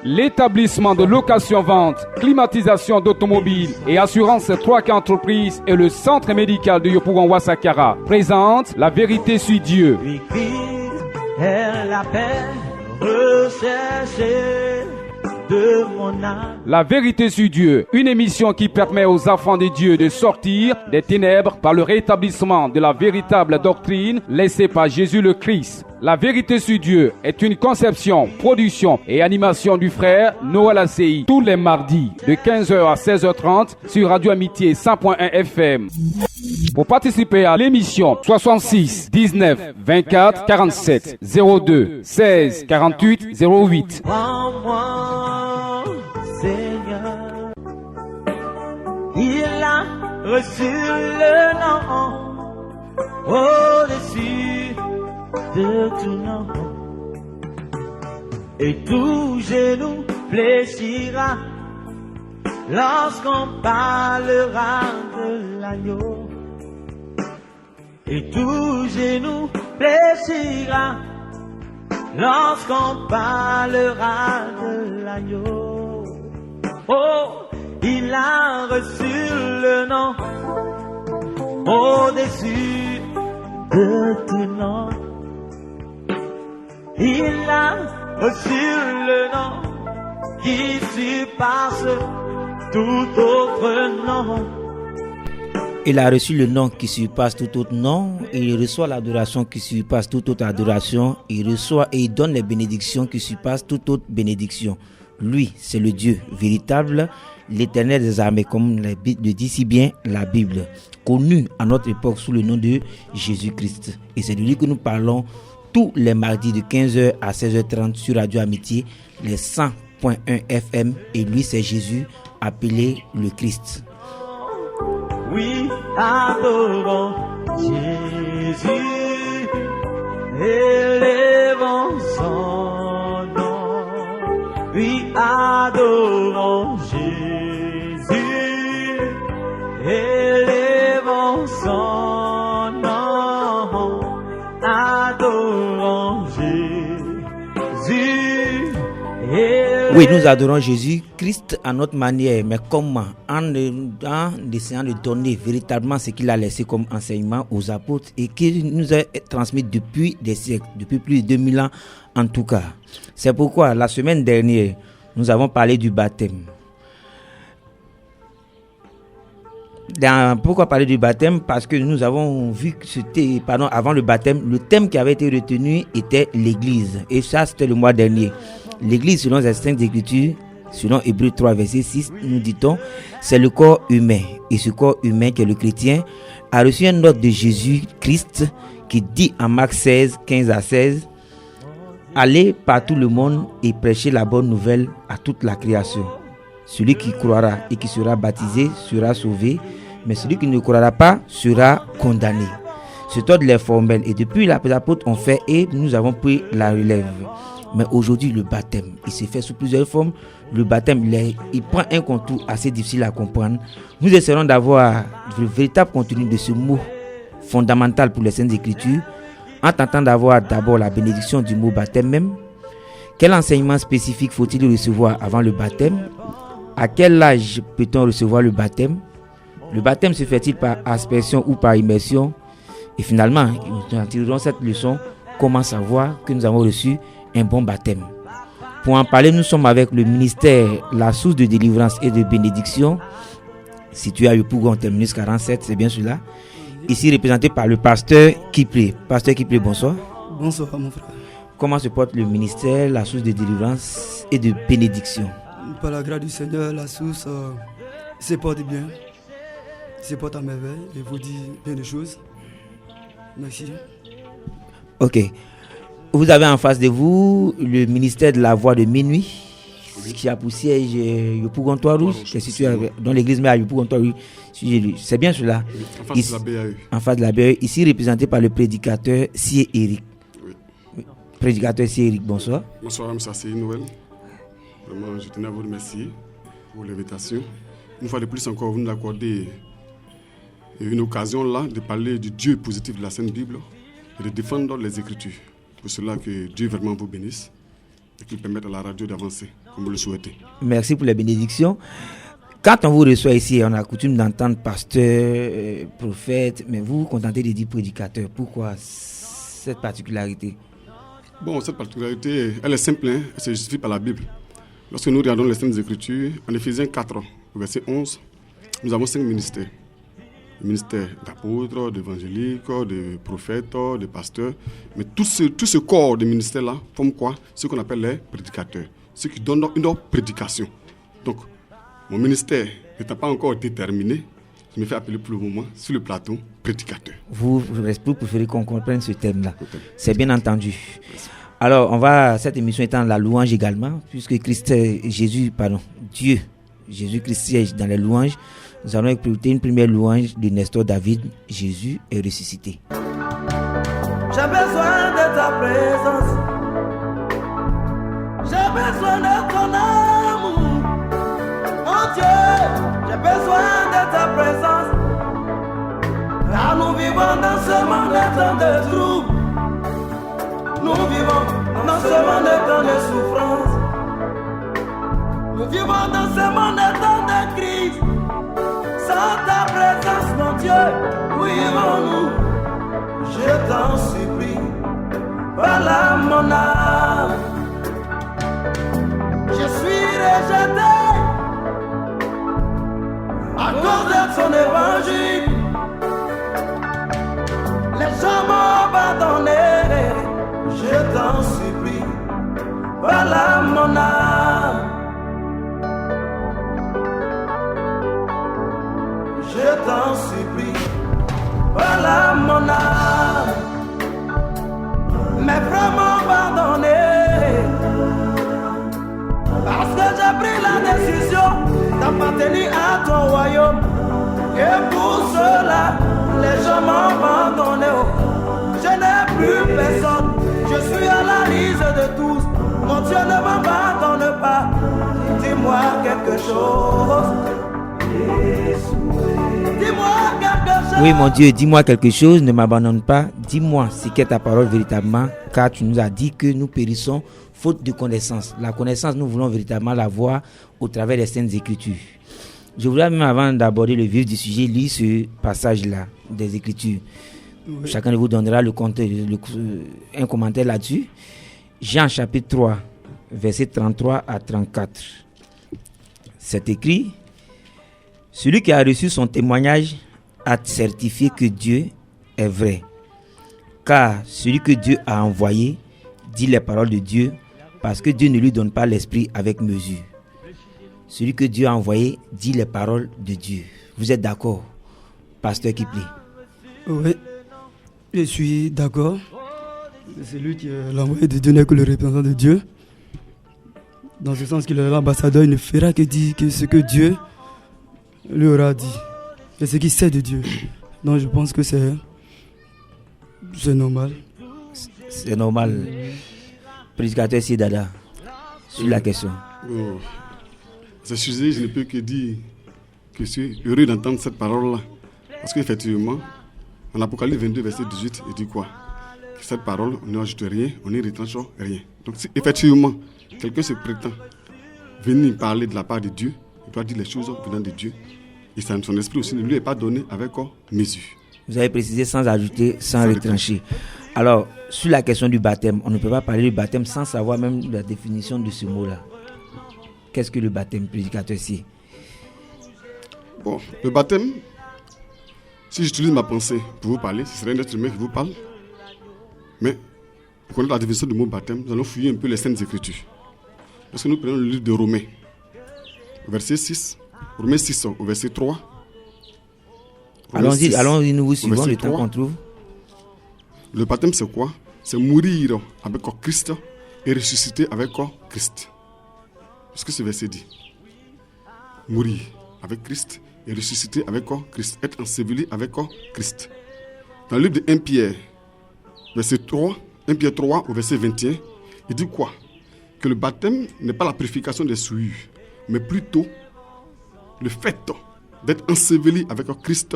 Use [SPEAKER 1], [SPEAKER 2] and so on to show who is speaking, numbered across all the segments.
[SPEAKER 1] L'établissement de location-vente, climatisation d'automobiles et assurance 3K Entreprises et le centre médical de Yopougon Ouassakara présente La Vérité sur Dieu. La Vérité sur Dieu, une émission qui permet aux enfants de Dieu de sortir des ténèbres par le rétablissement de la véritable doctrine laissée par Jésus le Christ. La Vérité sur Dieu est une conception, production et animation du frère Noël ACI tous les mardis de 15h à 16h30 sur Radio Amitié 100.1 FM. Pour participer à l'émission, 66 19 24 47 02 16 48 08.
[SPEAKER 2] Seigneur, il a reçu le nom au-dessus de tout nom, et tout genou fléchira lorsqu'on parlera de l'agneau, et tout genou fléchira lorsqu'on parlera de l'agneau. Oh, il a reçu le nom au-dessus de tout nom. Il a reçu le nom qui surpasse tout autre nom.
[SPEAKER 3] Il a reçu le nom qui surpasse tout autre nom, et il reçoit l'adoration qui surpasse toute autre adoration, il reçoit et il donne les bénédictions qui surpassent toute autre bénédiction. Lui, c'est le Dieu véritable, l'Éternel des armées, comme le dit si bien la Bible, connu à notre époque sous le nom de Jésus-Christ. Et c'est de lui que nous parlons tous les mardis de 15h à 16h30 sur Radio Amitié, les 100.1 FM, et lui, c'est Jésus, appelé le Christ.
[SPEAKER 2] Oui, adorons Jésus, élevons son nom. Oui, adorons Jésus, élevons son nom. Adorons Jésus.
[SPEAKER 3] Oui, nous adorons Jésus-Christ à notre manière, mais comment? En essayant de donner véritablement ce qu'il a laissé comme enseignement aux apôtres et qu'il nous a transmis depuis des siècles, depuis plus de 2000 ans en tout cas. C'est pourquoi la semaine dernière, nous avons parlé du baptême. Pourquoi parler du baptême? Parce que nous avons vu que c'était, avant le baptême, le thème qui avait été retenu était l'Église. Et ça, c'était le mois dernier. L'Église, selon les Saintes Écritures, selon Hébreux 3, verset 6, nous dit-on, c'est le corps humain. Et ce corps humain, qui est le chrétien, a reçu un ordre de Jésus-Christ qui dit en Marc 16, 15 à 16, « Allez par tout le monde et prêchez la bonne nouvelle à toute la création. Celui qui croira et qui sera baptisé sera sauvé, mais celui qui ne croira pas sera condamné. » Cet ordre est formel et depuis les apôtres ont fait et nous avons pris la relève. Mais aujourd'hui, le baptême, il se fait sous plusieurs formes. Le baptême, il prend un contour assez difficile à comprendre. Nous essaierons d'avoir le véritable contenu de ce mot fondamental pour les Saintes Écritures, en tentant d'avoir d'abord la bénédiction du mot baptême même. Quel enseignement spécifique faut-il recevoir avant le baptême? À quel âge peut-on recevoir le baptême? Le baptême se fait-il par aspersion ou par immersion? Et finalement, nous en tirerons cette leçon, comment savoir que nous avons reçu un bon baptême. Pour en parler, nous sommes avec le ministère La Source de Délivrance et de Bénédiction, situé à Yopougon, terminus 47, c'est bien cela. Ici représenté par le pasteur Kipré. Pasteur Kipré, bonsoir.
[SPEAKER 4] Bonsoir mon frère.
[SPEAKER 3] Comment se porte le ministère La Source de Délivrance et de Bénédiction?
[SPEAKER 4] Par la grâce du Seigneur, La Source se porte bien, se porte à merveille et vous dit bien des choses. Merci.
[SPEAKER 3] Ok. Vous avez en face de vous le ministère de la Voix de Minuit, qui a pour siège Yopougon Trois-Rouges, qui est situé dans l'église mais à Yopougon Trois-Rouges. C'est bien cela.
[SPEAKER 5] En face de la BAE.
[SPEAKER 3] En face de la BAE, ici représenté par le prédicateur Sié Eric. Oui. Prédicateur Sié Eric, bonsoir.
[SPEAKER 5] Bonsoir, M. Assis Noël. Vraiment, je tenais à vous remercier pour l'invitation. Une fois de plus encore, vous nous accordez une occasion là de parler du Dieu positif de la Sainte Bible et de défendre les Écritures. Pour cela que Dieu vraiment vous bénisse et qu'il permette à la radio d'avancer comme vous le souhaitez.
[SPEAKER 3] Merci pour les bénédictions. Quand on vous reçoit ici, on a coutume d'entendre pasteur, prophète, mais vous vous contentez de dire prédicateur. Pourquoi cette particularité?
[SPEAKER 5] Bon, cette particularité, elle est simple, hein, elle se justifie par la Bible. Lorsque nous regardons les Saintes Écritures, en Éphésiens 4, verset 11, nous avons 5 ministères. Le ministère d'apôtres, d'évangéliques, de prophètes, de pasteurs. Mais tout ce corps de ministères-là forme quoi? Ce qu'on appelle les prédicateurs. Ceux qui donnent une prédication. Donc, mon ministère n'étant pas encore déterminé, je me fais appeler pour le moment, sur le plateau, prédicateur.
[SPEAKER 3] Vous préférez qu'on comprenne ce thème-là. C'est bien entendu. Alors, cette émission étant la louange également, puisque Dieu, Jésus-Christ siège dans les louanges, nous allons écouter une première louange de Nestor David, Jésus est ressuscité.
[SPEAKER 2] J'ai besoin de ta présence. J'ai besoin de ton amour. Oh Dieu, j'ai besoin de ta présence. Car nous vivons dans ce monde de temps de troubles. Nous vivons dans ce monde de temps de souffrance. Nous vivons dans ce monde de temps de crise. Sans ta présence, mon Dieu, où irons-nous? Je t'en supplie, voilà mon âme. Je suis rejeté à cause de son évangile. Les gens m'ont abandonné. Je t'en supplie, voilà mon âme. Je t'en supplie, voilà mon âme. Mes frères m'ont pardonné parce que j'ai pris la décision d'appartenir à ton royaume. Et pour cela, les gens m'ont abandonné. Je n'ai plus personne, je suis à la lise de tous. Mon Dieu ne m'abandonne pas. Dis-moi quelque chose.
[SPEAKER 3] Oui, mon Dieu, dis-moi quelque chose, ne m'abandonne pas. Dis-moi ce qu'est ta parole véritablement, car tu nous as dit que nous périssons faute de connaissance. La connaissance, nous voulons véritablement la voir au travers des Saintes Écritures. Je voudrais même, avant d'aborder le vif du sujet, lire ce passage-là des Écritures. Oui. Chacun de vous donnera un commentaire là-dessus. Jean chapitre 3, versets 33 à 34. C'est écrit: celui qui a reçu son témoignage a certifié que Dieu est vrai. Car celui que Dieu a envoyé dit les paroles de Dieu, parce que Dieu ne lui donne pas l'esprit avec mesure. Celui que Dieu a envoyé dit les paroles de Dieu. Vous êtes d'accord, pasteur Kipli?
[SPEAKER 4] Oui, je suis d'accord. C'est lui qui est l'envoyé de Dieu, n'est que le représentant de Dieu. Dans ce sens qu'il est l'ambassadeur, il ne fera que dire que ce que Dieu lui aura dit. Et ce qu'il sait de Dieu. Donc je pense que c'est normal.
[SPEAKER 3] C'est normal. Prédicateur Sidada, sur la question.
[SPEAKER 5] Oh. À ce sujet, je ne peux que dire que je suis heureux d'entendre cette parole-là. Parce qu'effectivement, en Apocalypse 22, verset 18, il dit quoi? Que cette parole, on n'y ajoute rien, on n'y retranche rien. Donc si effectivement, quelqu'un se prétend venir parler de la part de Dieu, il doit dire les choses venant de Dieu. Et son esprit aussi ne lui est pas donné avec mesure.
[SPEAKER 3] Vous avez précisé sans ajouter, sans retrancher. Alors, sur la question du baptême, on ne peut pas parler du baptême sans savoir même la définition de ce mot-là. Qu'est-ce que le baptême, prédicateur ici?
[SPEAKER 5] Bon, le baptême, si j'utilise ma pensée pour vous parler, ce serait un être humain qui vous parle. Mais pour connaître la définition du mot baptême, nous allons fouiller un peu les Saintes Écritures. Lorsque nous prenons le livre de Romains, verset 6, Romains 6 au verset 3.
[SPEAKER 3] Allons-y, nous vous suivons le temps qu'on trouve.
[SPEAKER 5] Le baptême, c'est quoi? C'est mourir avec Christ et ressusciter avec Christ. C'est ce que ce verset dit. Mourir avec Christ et ressusciter avec Christ. Être enseveli avec Christ. Dans le livre de 1 Pierre, verset 3, 1 Pierre 3 au verset 21, il dit quoi? Que le baptême n'est pas la purification des souillures, mais plutôt le fait d'être enseveli avec Christ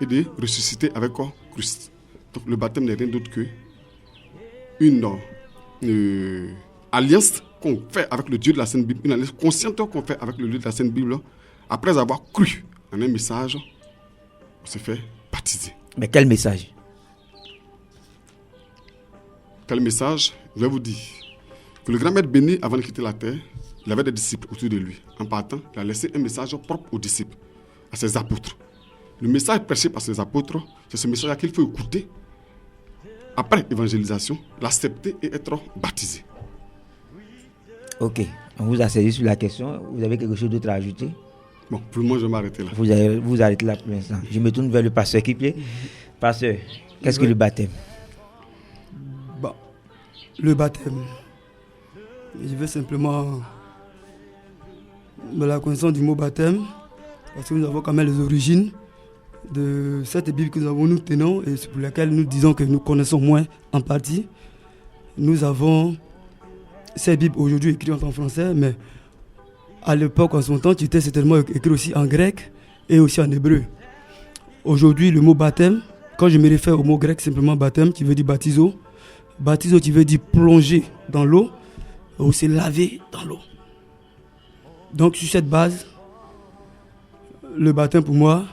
[SPEAKER 5] et de ressusciter avec Christ. Donc le baptême n'est rien d'autre que une alliance qu'on fait avec le Dieu de la Sainte Bible, une alliance consciente qu'on fait avec le Dieu de la Sainte Bible, après avoir cru en un message, on se fait baptiser.
[SPEAKER 3] Mais quel message?
[SPEAKER 5] Quel message? Je vais vous dire que le grand maître béni, avant de quitter la terre, il avait des disciples autour de lui. En partant, il a laissé un message propre aux disciples, à ses apôtres. Le message prêché par ses apôtres, c'est ce message qu'il faut écouter. Après évangélisation, l'accepter et être baptisé.
[SPEAKER 3] Ok, on vous a saisi sur la question. Vous avez quelque chose d'autre à ajouter?
[SPEAKER 5] Bon, pour le moment, je vais m'arrêter là.
[SPEAKER 3] Vous arrêtez là pour l'instant. Je me tourne vers le pasteur Kiplé. Pasteur, qu'est-ce que le baptême?
[SPEAKER 4] Bon, le baptême, je vais simplement de la connaissance du mot baptême, parce que nous avons quand même les origines de cette Bible que nous tenons et pour laquelle nous disons que nous connaissons moins en partie. Nous avons cette Bible aujourd'hui écrite en français, mais à l'époque, en son temps, tu étais certainement écrit aussi en grec et aussi en hébreu. Aujourd'hui, le mot baptême, quand je me réfère au mot grec simplement baptême, qui veut dire baptizo. Baptizo, qui veut dire plonger dans l'eau ou se laver dans l'eau. Donc, sur cette base, le baptême pour moi,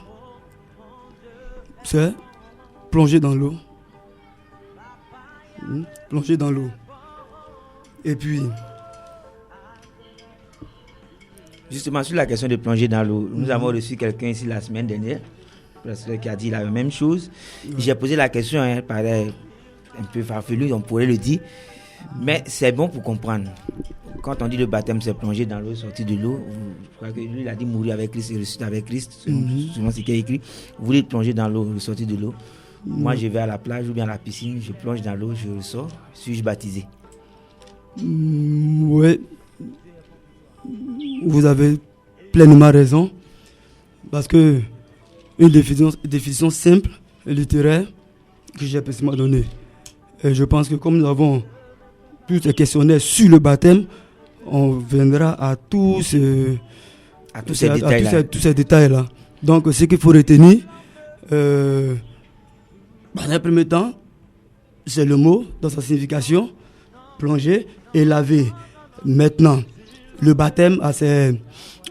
[SPEAKER 4] c'est plonger dans l'eau. Plonger dans l'eau. Et puis,
[SPEAKER 3] justement, sur la question de plonger dans l'eau, nous avons reçu quelqu'un ici la semaine dernière, qui a dit la même chose. J'ai posé la question, paraît un peu farfelu, on pourrait le dire, mais c'est bon pour comprendre. Quand on dit le baptême, c'est plonger dans l'eau, sortir de l'eau. Je crois que lui, il a dit mourir avec Christ et ressusciter avec Christ, selon ce qui est écrit. Vous voulez plonger dans l'eau, sortir de l'eau. Moi, je vais à la plage ou bien à la piscine, je plonge dans l'eau, je ressors. Suis-je baptisé?
[SPEAKER 4] Oui. Vous avez pleinement raison. Parce que une définition simple et littéraire que j'ai précisément donnée. Et je pense que comme nous avons tous ces questionnaires sur le baptême, on viendra à tous ces détails-là. Donc, ce qu'il faut retenir, dans un premier temps, c'est le mot dans sa signification, plonger et laver. Maintenant, le baptême a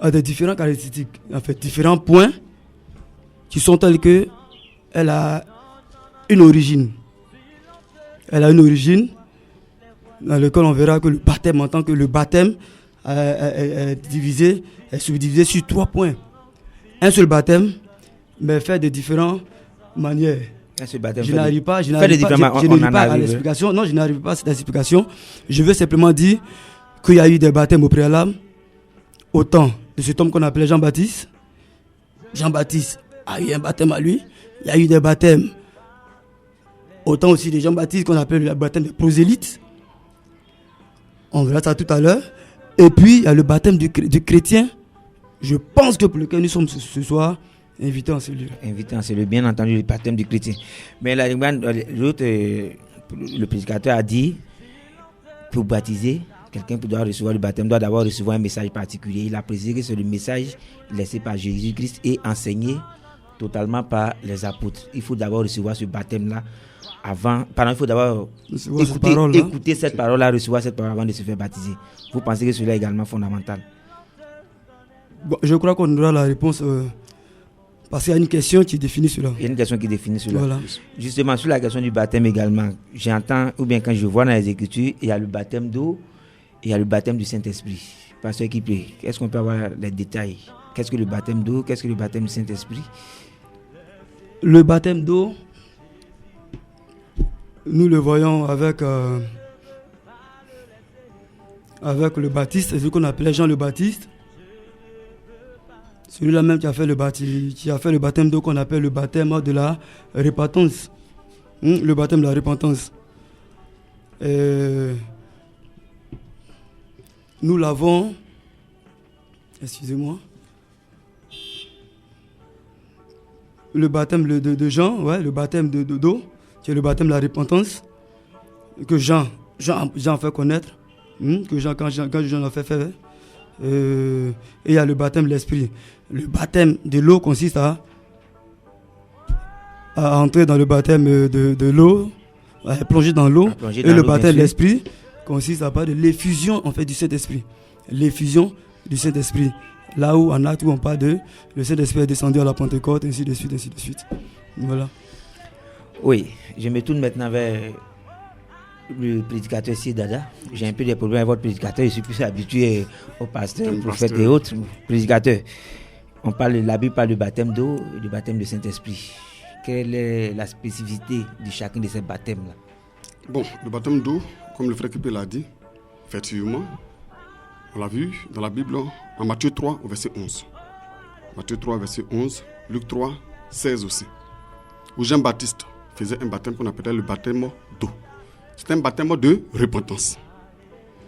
[SPEAKER 4] des différentes caractéristiques, en fait, différents points qui sont tels que elle a une origine. Elle a une origine dans laquelle on verra que le baptême, en tant que le baptême, est subdivisé sur 3 points. Un seul baptême, mais fait de différentes manières. Je n'arrive pas à l'explication. Non, je n'arrive pas à cette explication. Je veux simplement dire qu'il y a eu des baptêmes au préalable, autant de cet homme qu'on appelait Jean-Baptiste. Jean-Baptiste a eu un baptême à lui. Il y a eu des baptêmes, autant aussi de Jean-Baptiste qu'on appelle le baptême des prosélytes. On verra ça tout à l'heure. Et puis, il y a le baptême du chrétien. Je pense que pour lequel nous sommes ce soir invités en cellule.
[SPEAKER 3] Invités en cellule, bien entendu, le baptême du chrétien. Mais l'autre, le prédicateur a dit, pour baptiser, quelqu'un qui doit recevoir le baptême doit d'abord recevoir un message particulier. Il a précisé que c'est le message laissé par Jésus-Christ et enseigné totalement par les apôtres. Il faut d'abord recevoir ce baptême-là il faut d'abord écouter cette parole-là, recevoir cette parole avant de se faire baptiser. Vous pensez que cela est également fondamental?
[SPEAKER 4] Bon, je crois qu'on aura la réponse parce qu'il y a une question qui définit cela.
[SPEAKER 3] Il y a une question qui définit cela.
[SPEAKER 4] Voilà.
[SPEAKER 3] Justement, sur la question du baptême également, j'entends, ou bien quand je vois dans les Écritures, il y a le baptême d'eau et il y a le baptême du Saint-Esprit. Pasteur Kiplé, est-ce qu'on peut avoir les détails? Qu'est-ce que le baptême d'eau? Qu'est-ce que le baptême du Saint-Esprit?
[SPEAKER 4] Le baptême d'eau, nous le voyons avec le Baptiste, c'est ce qu'on appelait Jean le Baptiste. Celui-là même qui a fait le baptême d'eau qu'on appelle le baptême de la repentance. Le baptême de la repentance. Nous l'avons, excusez-moi, le baptême de Jean, le baptême d'eau, qui est le baptême de la repentance, que Jean fait connaître, quand Jean l'a fait faire. Et il y a le baptême de l'esprit. Le baptême de l'eau consiste à entrer dans le baptême de l'eau, plonger dans l'eau. Et le baptême de l'esprit consiste à parler de l'effusion en fait du Saint-Esprit. L'effusion du Saint-Esprit. Là où en acte où on parle de le Saint-Esprit est descendu à la Pentecôte, ainsi de suite, ainsi de suite. Voilà.
[SPEAKER 3] Oui, je me tourne maintenant vers le prédicateur Dada. J'ai un peu des problèmes avec votre prédicateur, je suis plus habitué aux pasteurs, aux prophètes et autres prédicateurs. La Bible parle de baptême d'eau et de baptême de Saint-Esprit. Quelle est la spécificité de chacun de ces baptêmes-là?
[SPEAKER 5] Bon, le baptême d'eau, comme le frère Kipé l'a dit, effectivement, on l'a vu dans la Bible en Matthieu 3 au verset 11. Matthieu 3 verset 11, Luc 3, 16 aussi. Où Jean-Baptiste faisait un baptême qu'on appelait le baptême d'eau. C'est un baptême de repentance.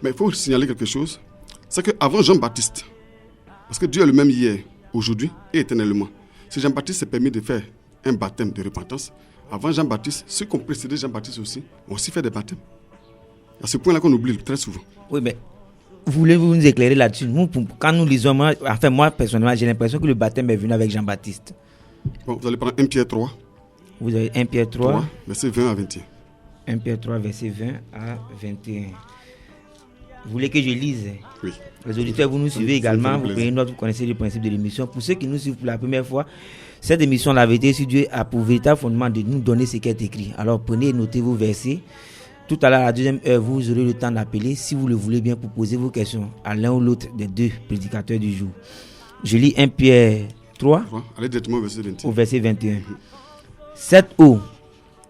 [SPEAKER 5] Mais il faut signaler quelque chose, c'est qu'avant Jean-Baptiste, parce que Dieu est le même hier, aujourd'hui et éternellement, si Jean-Baptiste s'est permis de faire un baptême de repentance, avant Jean-Baptiste, ceux qui ont précédé Jean-Baptiste aussi, ont aussi fait des baptêmes. À ce point-là qu'on oublie très souvent.
[SPEAKER 3] Oui, mais voulez-vous nous éclairer là-dessus? Quand nous lisons, moi personnellement, j'ai l'impression que le baptême est venu avec Jean-Baptiste.
[SPEAKER 5] Bon, vous allez prendre 1 Pierre 3.
[SPEAKER 3] Vous avez 1 Pierre 3,
[SPEAKER 5] verset 20 à 21.
[SPEAKER 3] 1 Pierre 3, verset 20 à 21. Vous voulez que je lise?
[SPEAKER 5] Oui.
[SPEAKER 3] Les auditeurs, vous nous suivez également, vous prenez note, vous connaissez le principe de l'émission. Pour ceux qui nous suivent pour la première fois, cette émission, la vérité sur Dieu, a pour véritable fondement de nous donner ce qui est écrit. Alors prenez et notez vos versets. Tout à l'heure, à la deuxième heure, vous aurez le temps d'appeler, si vous le voulez bien, pour poser vos questions à l'un ou l'autre des deux prédicateurs du jour. Je lis 1 Pierre 3,
[SPEAKER 5] allez directement au verset 21.
[SPEAKER 3] Au verset 21. Cette eau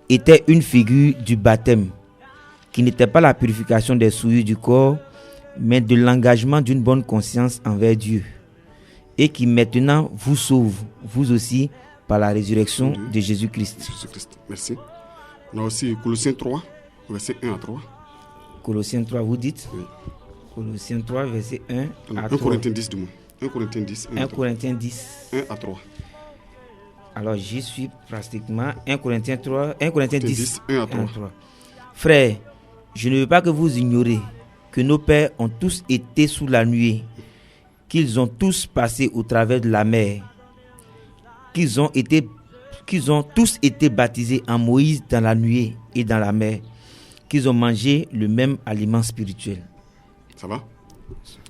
[SPEAKER 3] était une figure du baptême, qui n'était pas la purification des souillures du corps, mais de l'engagement d'une bonne conscience envers Dieu, et qui maintenant vous sauve, vous aussi, par la résurrection de Jésus-Christ.
[SPEAKER 5] Jésus-Christ. Merci. On a aussi Colossiens 3, verset 1 à 3.
[SPEAKER 3] Colossiens 3, vous dites?
[SPEAKER 5] Oui.
[SPEAKER 3] Colossiens 3, verset 1 à 3.
[SPEAKER 5] 1 Corinthiens 10 du moins. 1 Corinthiens 10,
[SPEAKER 3] 1 Corinthiens 10.
[SPEAKER 5] 1 à 3.
[SPEAKER 3] Alors j'y suis pratiquement. 1 Corinthiens 3, 1 Corinthiens 10,
[SPEAKER 5] 1 à 3.
[SPEAKER 3] Frères, je ne veux pas que vous ignorez que nos pères ont tous été sous la nuée, qu'ils ont tous passé au travers de la mer, qu'ils ont tous été baptisés en Moïse dans la nuée et dans la mer, qu'ils ont mangé le même aliment spirituel.
[SPEAKER 5] Ça va?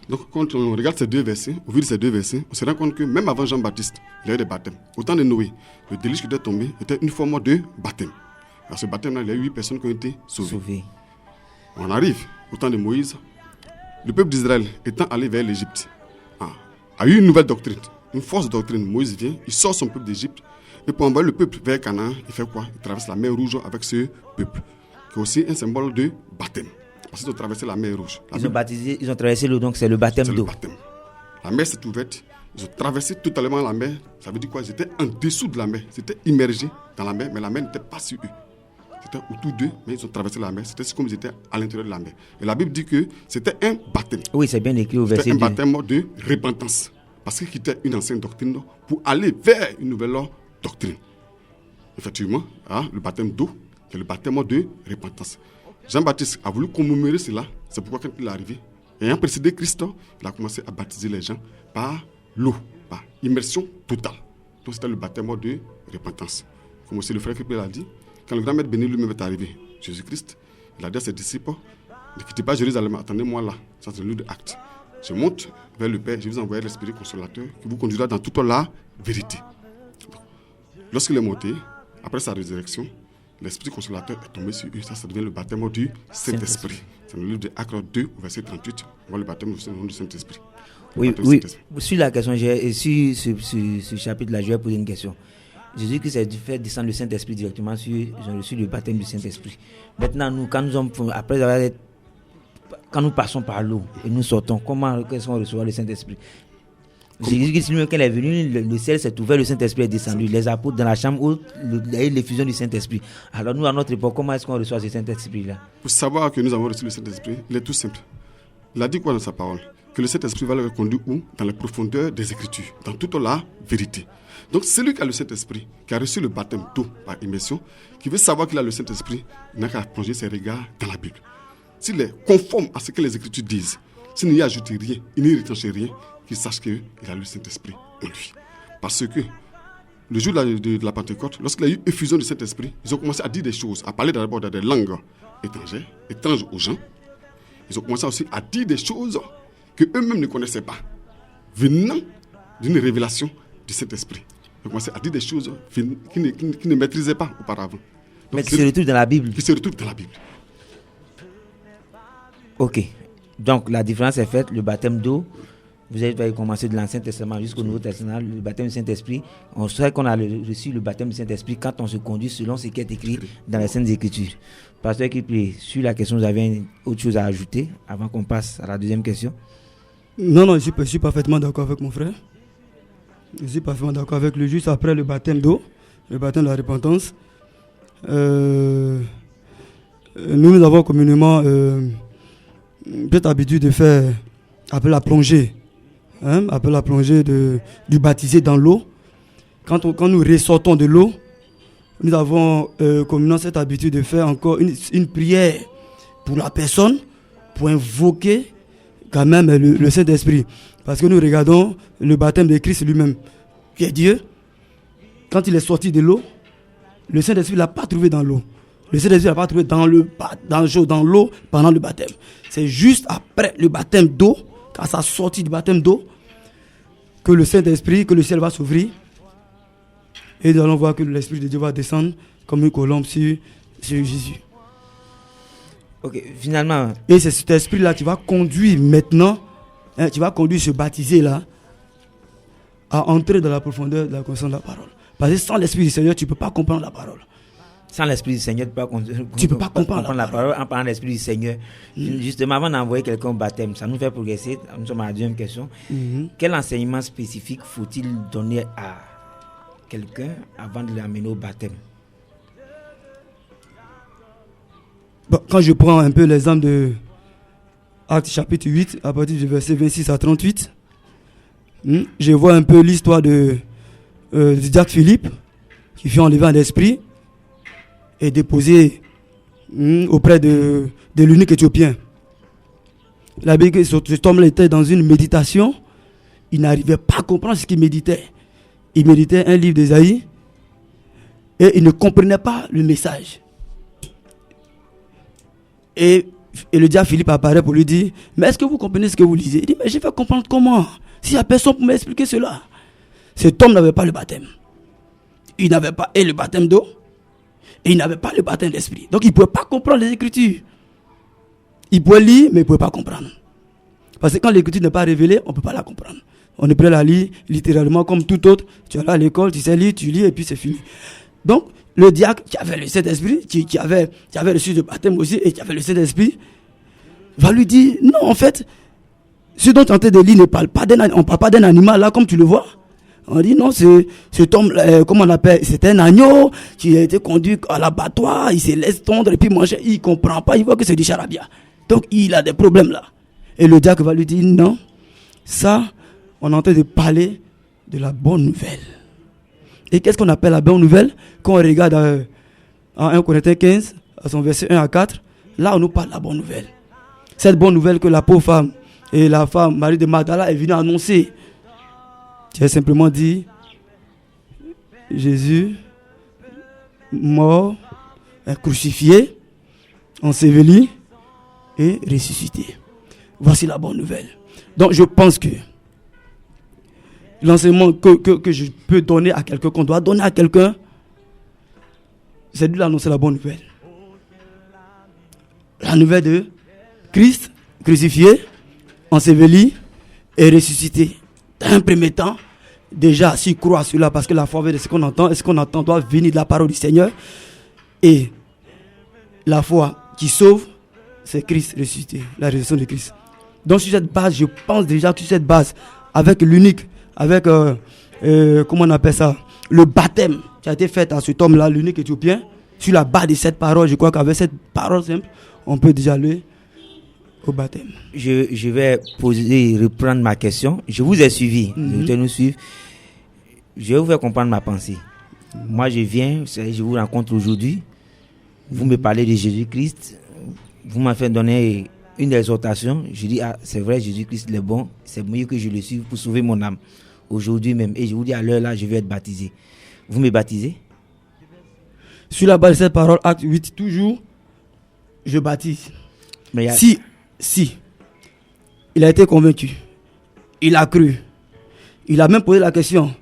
[SPEAKER 5] Donc quand on regarde ces deux versets, au vu de ces deux versets, on se rend compte que même avant Jean-Baptiste, il y a eu des baptêmes. Au temps de Noé, le déluge qui était tombé était une forme de baptême. À ce baptême-là, il y a eu 8 personnes qui ont été sauvées. On arrive au temps de Moïse. Le peuple d'Israël étant allé vers l'Égypte, a eu une nouvelle doctrine, une fausse doctrine. Moïse vient, il sort son peuple d'Égypte, et pour envoyer le peuple vers Canaan, il fait quoi? Il traverse la mer Rouge avec ce peuple, qui est aussi un symbole de baptême. Parce qu'ils ont traversé la mer Rouge.
[SPEAKER 3] Ils ont traversé l'eau, donc c'est le baptême d'eau.
[SPEAKER 5] La mer s'est ouverte, ils ont traversé totalement la mer. Ça veut dire quoi? Ils étaient en dessous de la mer, ils étaient immergés dans la mer, mais la mer n'était pas sur eux. C'était autour d'eux, mais ils ont traversé la mer. C'était comme ils étaient à l'intérieur de la mer. Et la Bible dit que c'était un baptême.
[SPEAKER 3] Oui, c'est bien écrit au verset 2.
[SPEAKER 5] C'était un baptême de repentance. Parce qu'ils quittaient une ancienne doctrine pour aller vers une nouvelle doctrine. Effectivement, le baptême d'eau, c'est le baptême de repentance. Jean-Baptiste a voulu commémorer cela. C'est pourquoi quand il est arrivé, ayant précédé Christ, il a commencé à baptiser les gens par l'eau, par immersion totale. Donc c'était le baptême de repentance. Comme aussi le frère Kipé l'a dit, quand le grand maître béni lui-même est arrivé, Jésus-Christ, il a dit à ses disciples, ne quittez pas Jérusalem, attendez-moi là. Ça c'est le livre d'Actes. Je monte vers le Père, je vous envoie l'Esprit consolateur qui vous conduira dans toute la vérité. Lorsqu'il est monté, après sa résurrection, l'Esprit consolateur est tombé sur eux. Ça devient le baptême du Saint-Esprit. C'est dans le livre d'Actes 2, verset 38. On voit le baptême du Saint-Esprit.
[SPEAKER 3] Oui. Sur la question, sur ce chapitre-là, je vais poser une question. Jésus-Christ a fait descendre le Saint-Esprit directement ils ont reçu le baptême du Saint-Esprit. Maintenant, quand nous passons par l'eau et nous sortons, comment est-ce qu'on reçoit le Saint-Esprit? Jésus-Christ, quand il est venu, le ciel s'est ouvert, le Saint-Esprit est descendu. Les apôtres dans la chambre haute, il y a eu l'effusion du Saint-Esprit. Alors nous, à notre époque, comment est-ce qu'on reçoit ce Saint-Esprit-là?
[SPEAKER 5] Pour savoir que nous avons reçu le Saint-Esprit, il est tout simple. Il a dit quoi dans sa parole? Que le Saint-Esprit va le conduire où? Dans les profondeurs des Écritures, dans toute la vérité. Donc celui qui a le Saint-Esprit, qui a reçu le baptême d'eau par immersion, qui veut savoir qu'il a le Saint-Esprit, n'a qu'à plonger ses regards dans la Bible. S'il est conforme à ce que les Écritures disent, s'il n'y ajoute rien, il n'y retranche rien, qu'il sache qu'il a le Saint-Esprit en lui. Parce que le jour de la Pentecôte, lorsqu'il y a eu effusion du Saint-Esprit, ils ont commencé à dire des choses, à parler d'abord dans des langues étrangères aux gens. ils ont commencé aussi à dire des choses qu'eux-mêmes ne connaissaient pas, venant d'une révélation du Saint-Esprit. Ils ont commencé à dire des choses qu'ils ne maîtrisaient pas auparavant.
[SPEAKER 3] Mais qui se retrouvent dans la Bible.
[SPEAKER 5] Qui se retrouvent dans la Bible.
[SPEAKER 3] Ok. Donc la différence est faite, le baptême d'eau, vous avez commencé de l'Ancien Testament jusqu'au Nouveau Testament, le baptême du Saint-Esprit. On sait qu'on a reçu le baptême du Saint-Esprit quand on se conduit selon ce qui est écrit dans les Saintes Écritures. Pasteur Kiplé, sur la question, vous avez autre chose à ajouter avant qu'on passe à la deuxième question?
[SPEAKER 4] Non, je suis parfaitement d'accord avec mon frère. Je suis parfaitement d'accord avec lui. Juste après le baptême d'eau, le baptême de la repentance, nous avons communément cette habitude de faire appel à plongée. Appel à plongée du baptisé dans l'eau. Quand nous ressortons de l'eau, nous avons communément cette habitude de faire encore une prière pour la personne, pour invoquer quand même le Saint-Esprit. Parce que nous regardons le baptême de Christ lui-même, qui est Dieu. Quand il est sorti de l'eau, le Saint-Esprit ne l'a pas trouvé dans l'eau. Le Saint-Esprit ne l'a pas trouvé dans l'eau pendant le baptême. C'est juste après le baptême d'eau, quand ça sortit du baptême d'eau, que le Saint-Esprit, que le ciel va s'ouvrir. Et nous allons voir que l'Esprit de Dieu va descendre comme une colombe sur Jésus.
[SPEAKER 3] Ok, finalement.
[SPEAKER 4] Et c'est cet esprit-là qui va conduire maintenant, qui va conduire ce baptisé-là à entrer dans la profondeur de la connaissance de la parole. Parce que sans l'Esprit du Seigneur, tu ne peux pas comprendre la parole.
[SPEAKER 3] Sans l'Esprit du Seigneur, tu ne peux pas comprendre la parole en parlant de l'Esprit du Seigneur. Justement, avant d'envoyer quelqu'un au baptême, ça nous fait progresser. Nous sommes à la deuxième question. Quel enseignement spécifique faut-il donner à quelqu'un avant de l'amener au baptême?
[SPEAKER 4] Bon, quand je prends un peu l'exemple de Actes chapitre 8, à partir du verset 26 à 38, je vois un peu l'histoire de diacre Philippe, qui fut enlevé en esprit et déposé auprès de l'eunuque éthiopien. La Bible dit que cet homme était dans une méditation, il n'arrivait pas à comprendre ce qu'il méditait. Il méditait un livre d'Ésaïe et il ne comprenait pas le message. Et le diable Philippe apparaît pour lui dire, mais est-ce que vous comprenez ce que vous lisez? Il dit, mais je vais comprendre comment? S'il n'y a personne pour m'expliquer cela. Cet homme n'avait pas le baptême. Il n'avait pas le baptême d'eau et il n'avait pas le baptême d'esprit. Donc il ne pouvait pas comprendre les Écritures. Il pouvait lire, mais il ne pouvait pas comprendre. Parce que quand l'Écriture n'est pas révélée, on ne peut pas la comprendre. On est prêt à la lire littéralement comme tout autre. Tu es là à l'école, tu sais lire, tu lis et puis c'est fini. Donc, le diacre qui avait le Saint-Esprit, qui avait reçu le baptême aussi et qui avait le Saint-Esprit, va lui dire, non, en fait, ce dont tu es en train de lire on ne parle pas d'un animal là comme tu le vois. On dit non, cet homme, comment on appelle, c'est un agneau qui a été conduit à l'abattoir, il se laisse tondre et puis manger, il ne comprend pas, il voit que c'est du charabia. Donc il a des problèmes là. Et le diacre va lui dire non, ça, on est en train de parler de la bonne nouvelle. Et qu'est-ce qu'on appelle la bonne nouvelle? Quand on regarde en 1 Corinthiens 15, à son verset 1 à 4, là on nous parle de la bonne nouvelle. Cette bonne nouvelle que la pauvre femme et la femme Marie de Magdala est venue annoncer. Tu as simplement dit Jésus mort, crucifié, enseveli et ressuscité. Voici la bonne nouvelle. Donc je pense que l'enseignement que je peux donner à quelqu'un, qu'on doit donner à quelqu'un, c'est de lui annoncer la bonne nouvelle. La nouvelle de Christ crucifié, enseveli et ressuscité. Dans un premier temps, déjà, s'il croit à cela, parce que la foi de ce qu'on entend, et ce qu'on entend doit venir de la parole du Seigneur. Et la foi qui sauve, c'est Christ ressuscité, la résurrection de Christ. Donc sur cette base, je pense déjà que sur cette base, avec l'unique, avec, comment on appelle ça, le baptême qui a été fait à cet homme-là, l'unique éthiopien, sur la base de cette parole, je crois qu'avec cette parole simple, on peut déjà aller au baptême.
[SPEAKER 3] Je vais reprendre ma question. Je vous ai suivi, je nous suivre. Je vais vous faire comprendre ma pensée. Moi, je viens, je vous rencontre aujourd'hui. Vous me parlez de Jésus-Christ. Vous m'avez fait donner une exhortation. Je dis, c'est vrai, Jésus-Christ est bon. C'est mieux que je le suive pour sauver mon âme. Aujourd'hui même. Et je vous dis, à l'heure là, je vais être baptisé. Vous me baptisez?
[SPEAKER 4] Sur la base de cette parole, acte 8, toujours, je baptise.
[SPEAKER 3] Mais
[SPEAKER 4] si si il a été convaincu, il a cru, il a même posé la question,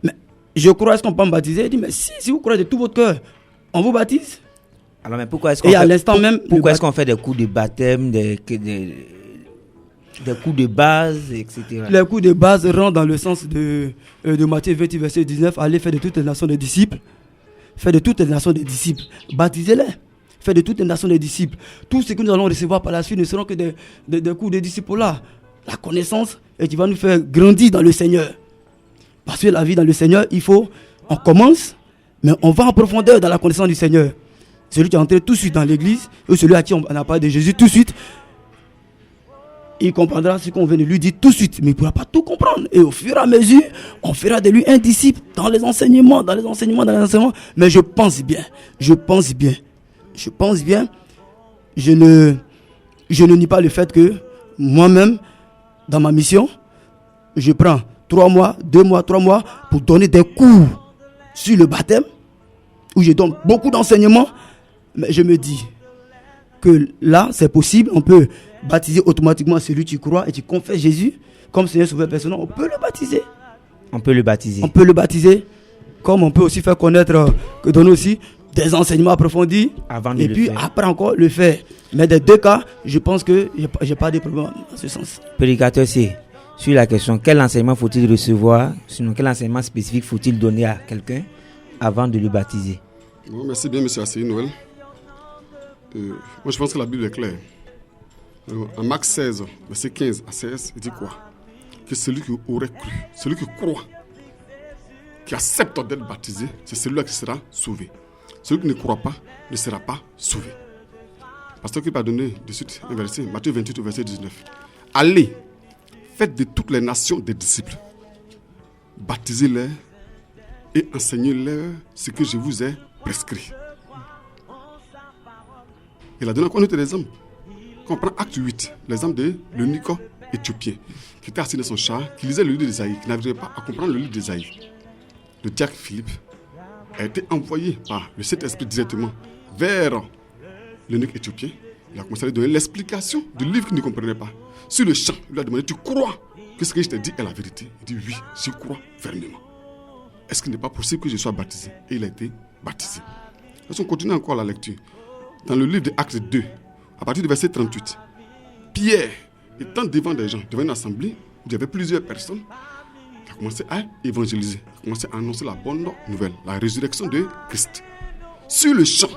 [SPEAKER 4] mais je crois, est-ce qu'on peut me baptiser? Il dit, mais si vous croyez de tout votre cœur, on vous baptise.
[SPEAKER 3] Alors, mais pourquoi est-ce qu'on fait des coups de baptême, des coups de base, etc.
[SPEAKER 4] Les coups de base rentrent dans le sens de Matthieu 28, verset 19. Allez faire de toutes les nations des disciples. Faites de toutes les nations des disciples. Baptisez-les. Faites de toutes les nations des disciples. Tout ce que nous allons recevoir par la suite ne seront que des coups de disciples là. La connaissance, et qui va nous faire grandir dans le Seigneur. Parce que la vie dans le Seigneur, on commence, mais on va en profondeur dans la connaissance du Seigneur. Celui qui est entré tout de suite dans l'église, ou celui à qui on a parlé de Jésus tout de suite, il comprendra ce qu'on vient de lui dire tout de suite, mais il ne pourra pas tout comprendre. Et au fur et à mesure, on fera de lui un disciple dans les enseignements. Mais je pense bien. Je ne nie pas le fait que moi-même, dans ma mission, je prends 3 mois, 2 mois, 3 mois pour donner des cours sur le baptême, où je donne beaucoup d'enseignements. Mais je me dis que là, c'est possible, on peut baptiser automatiquement celui qui croit et qui confesse Jésus comme Seigneur Sauveur personnel. On peut le baptiser. On peut le baptiser, comme on peut aussi faire connaître, donner aussi des enseignements approfondis avant de et puis faire. Après encore le faire. Mais des deux cas, je pense que j'ai pas de problème dans ce sens.
[SPEAKER 3] Prédicateur, c'est sur la question, quel enseignement faut-il recevoir, sinon quel enseignement spécifique faut-il donner à quelqu'un avant de le baptiser?
[SPEAKER 5] Bon, merci bien, monsieur Assey Noël. Moi, je pense que la Bible est claire. En Marc 16, verset 15 à 16, il dit quoi? Que celui qui aurait cru, celui qui croit, qui accepte d'être baptisé, c'est celui-là qui sera sauvé. Celui qui ne croit pas ne sera pas sauvé. Pasteur qui va donner de suite un verset, Matthieu 28, verset 19. Allez, faites de toutes les nations des disciples. Baptisez-les et enseignez-leur ce que je vous ai prescrit. Il a donné encore un autre exemple. Quand on prend Acte 8, l'exemple de l'eunuque éthiopien, qui était assis dans son char, qui lisait le livre d'Ésaïe, qui n'arrivait pas à comprendre le livre d'Ésaïe. Le diacre Philippe a été envoyé par le Saint-Esprit directement vers l'eunuque éthiopien. Il a commencé à lui donner l'explication du livre qu'il ne comprenait pas. Sur le champ, il lui a demandé, tu crois que ce que je t'ai dit est la vérité? Il dit, oui, je crois fermement. Est-ce qu'il n'est pas possible que je sois baptisé? Et il a été baptisé. On continue encore la lecture. Dans le livre de Actes 2, à partir du verset 38, Pierre, étant devant des gens, devant une assemblée, où il y avait plusieurs personnes, il a commencé à évangéliser, il a commencé à annoncer la bonne nouvelle, la résurrection de Christ. Sur le champ,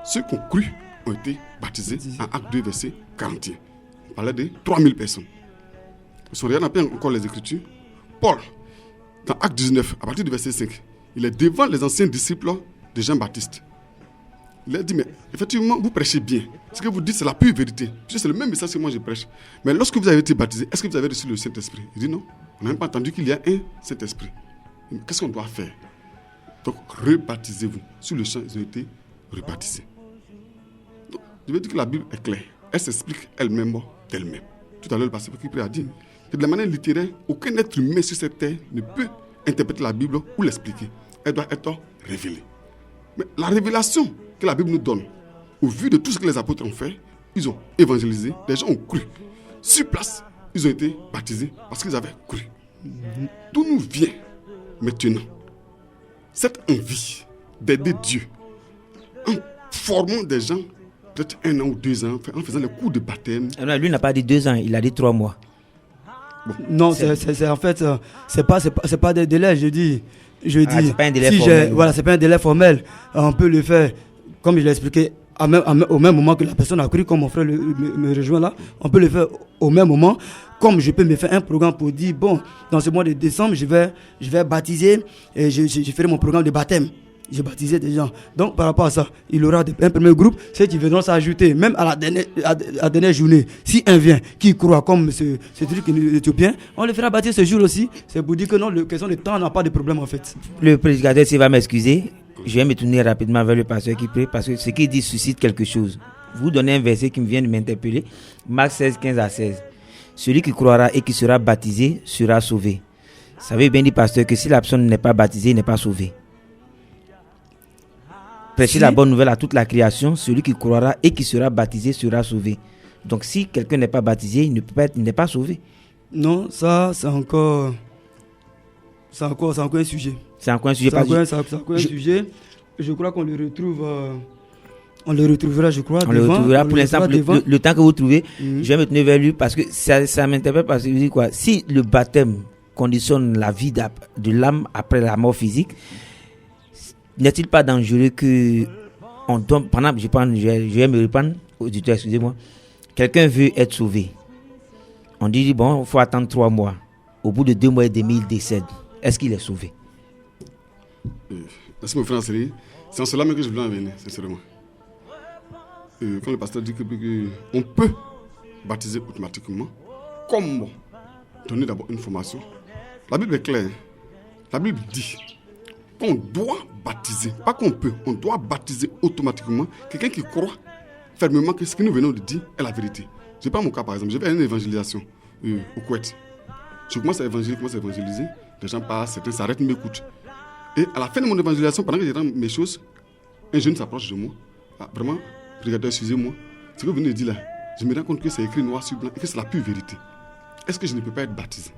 [SPEAKER 5] ceux qui ont cru ont été baptisés en Acte 2, verset 41. On parlait de 3000 personnes. Si on regarde un peu encore les Écritures, Paul, dans Acte 19, à partir du verset 5, il est devant les anciens disciples de Jean-Baptiste. Il a dit, mais effectivement, vous prêchez bien. Ce que vous dites, c'est la pure vérité. C'est le même message que moi je prêche. Mais lorsque vous avez été baptisé, est-ce que vous avez reçu le Saint-Esprit? Il dit non. On n'a même pas entendu qu'il y a un Saint-Esprit. Qu'est-ce qu'on doit faire? Donc, rebaptisez-vous. Sur le champ, ils ont été rebaptisés. Donc, je veux dire que la Bible est claire. Elle s'explique elle-même d'elle-même. Tout à l'heure, le pasteur qui a dit que de la manière littéraire, aucun être humain sur cette terre ne peut interpréter la Bible ou l'expliquer. Elle doit être révélée. Mais la révélation que la Bible nous donne, au vu de tout ce que les apôtres ont fait, ils ont évangélisé, les gens ont cru. Sur place, ils ont été baptisés parce qu'ils avaient cru. D'où nous vient maintenant cette envie d'aider Dieu en formant des gens, peut-être 1 an ou 2 ans, en faisant les cours de baptême.
[SPEAKER 3] Alors, lui n'a pas dit 2 ans, il a dit 3 mois.
[SPEAKER 4] Bon. Non, c'est en fait, c'est pas des délais, je dis.
[SPEAKER 3] C'est pas un délai formel.
[SPEAKER 4] Voilà, c'est pas un délai formel. On peut le faire, comme je l'ai expliqué, au même moment que la personne a cru, comme mon frère me rejoint là. On peut le faire au même moment. Comme je peux me faire un programme pour dire, bon, dans ce mois de décembre, je vais baptiser et je ferai mon programme de baptême. J'ai baptisé des gens. Donc, par rapport à ça, il y aura un premier groupe, ceux qui viendront s'ajouter, même à la dernière journée. Si un vient, qui croit comme ce truc éthiopien, on le fera baptiser ce jour aussi. C'est pour dire que non, la question de temps n'a pas de problème en fait.
[SPEAKER 3] Le prédicateur, s'il va m'excuser, je vais me tourner rapidement vers le pasteur qui prie, parce que ce qu'il dit suscite quelque chose. Vous donnez un verset qui me vient de m'interpeller. Marc 16, 15 à 16. Celui qui croira et qui sera baptisé sera sauvé. Ça veut bien dire, pasteur, que si la personne n'est pas baptisée, il n'est pas sauvé. Prêchez la bonne nouvelle à toute la création. Celui qui croira et qui sera baptisé sera sauvé. Donc si quelqu'un n'est pas baptisé, il n'est pas sauvé.
[SPEAKER 4] Non, ça c'est encore un sujet.
[SPEAKER 3] C'est encore un sujet.
[SPEAKER 4] Un sujet. Je crois qu'on le retrouve. On le retrouvera, je crois.
[SPEAKER 3] On le retrouvera pour l'instant. Le temps que vous trouvez, je vais me tenir vers lui parce que ça m'interpelle parce que je dis quoi. Si le baptême conditionne la vie de l'âme après la mort physique, n'est-il pas dangereux que on donne, pendant, je vais me répandre, auditeur, excusez-moi, quelqu'un veut être sauvé. On dit, bon, il faut attendre 3 mois. Au bout de 2 mois et demi, il décède. Est-ce qu'il est sauvé?
[SPEAKER 5] Merci mon frère Anseli. C'est en cela même que je voulais en venir, sincèrement. Quand le pasteur dit qu'on peut baptiser automatiquement, comment donner d'abord une formation? La Bible est claire. La Bible dit qu'on doit baptiser, pas qu'on peut, on doit baptiser automatiquement quelqu'un qui croit fermement que ce que nous venons de dire est la vérité. Je prends mon cas par exemple, j'ai fait une évangélisation au Koweït. Je commence à évangéliser, les gens passent, certains s'arrêtent, m'écoutent. Et à la fin de mon évangélisation, pendant que j'étais dans mes choses, un jeune s'approche de moi. Ah, vraiment, regardez, excusez-moi, ce que vous venez de dire là, je me rends compte que c'est écrit noir sur blanc et que c'est la pure vérité. Est-ce que je ne peux pas être baptisé?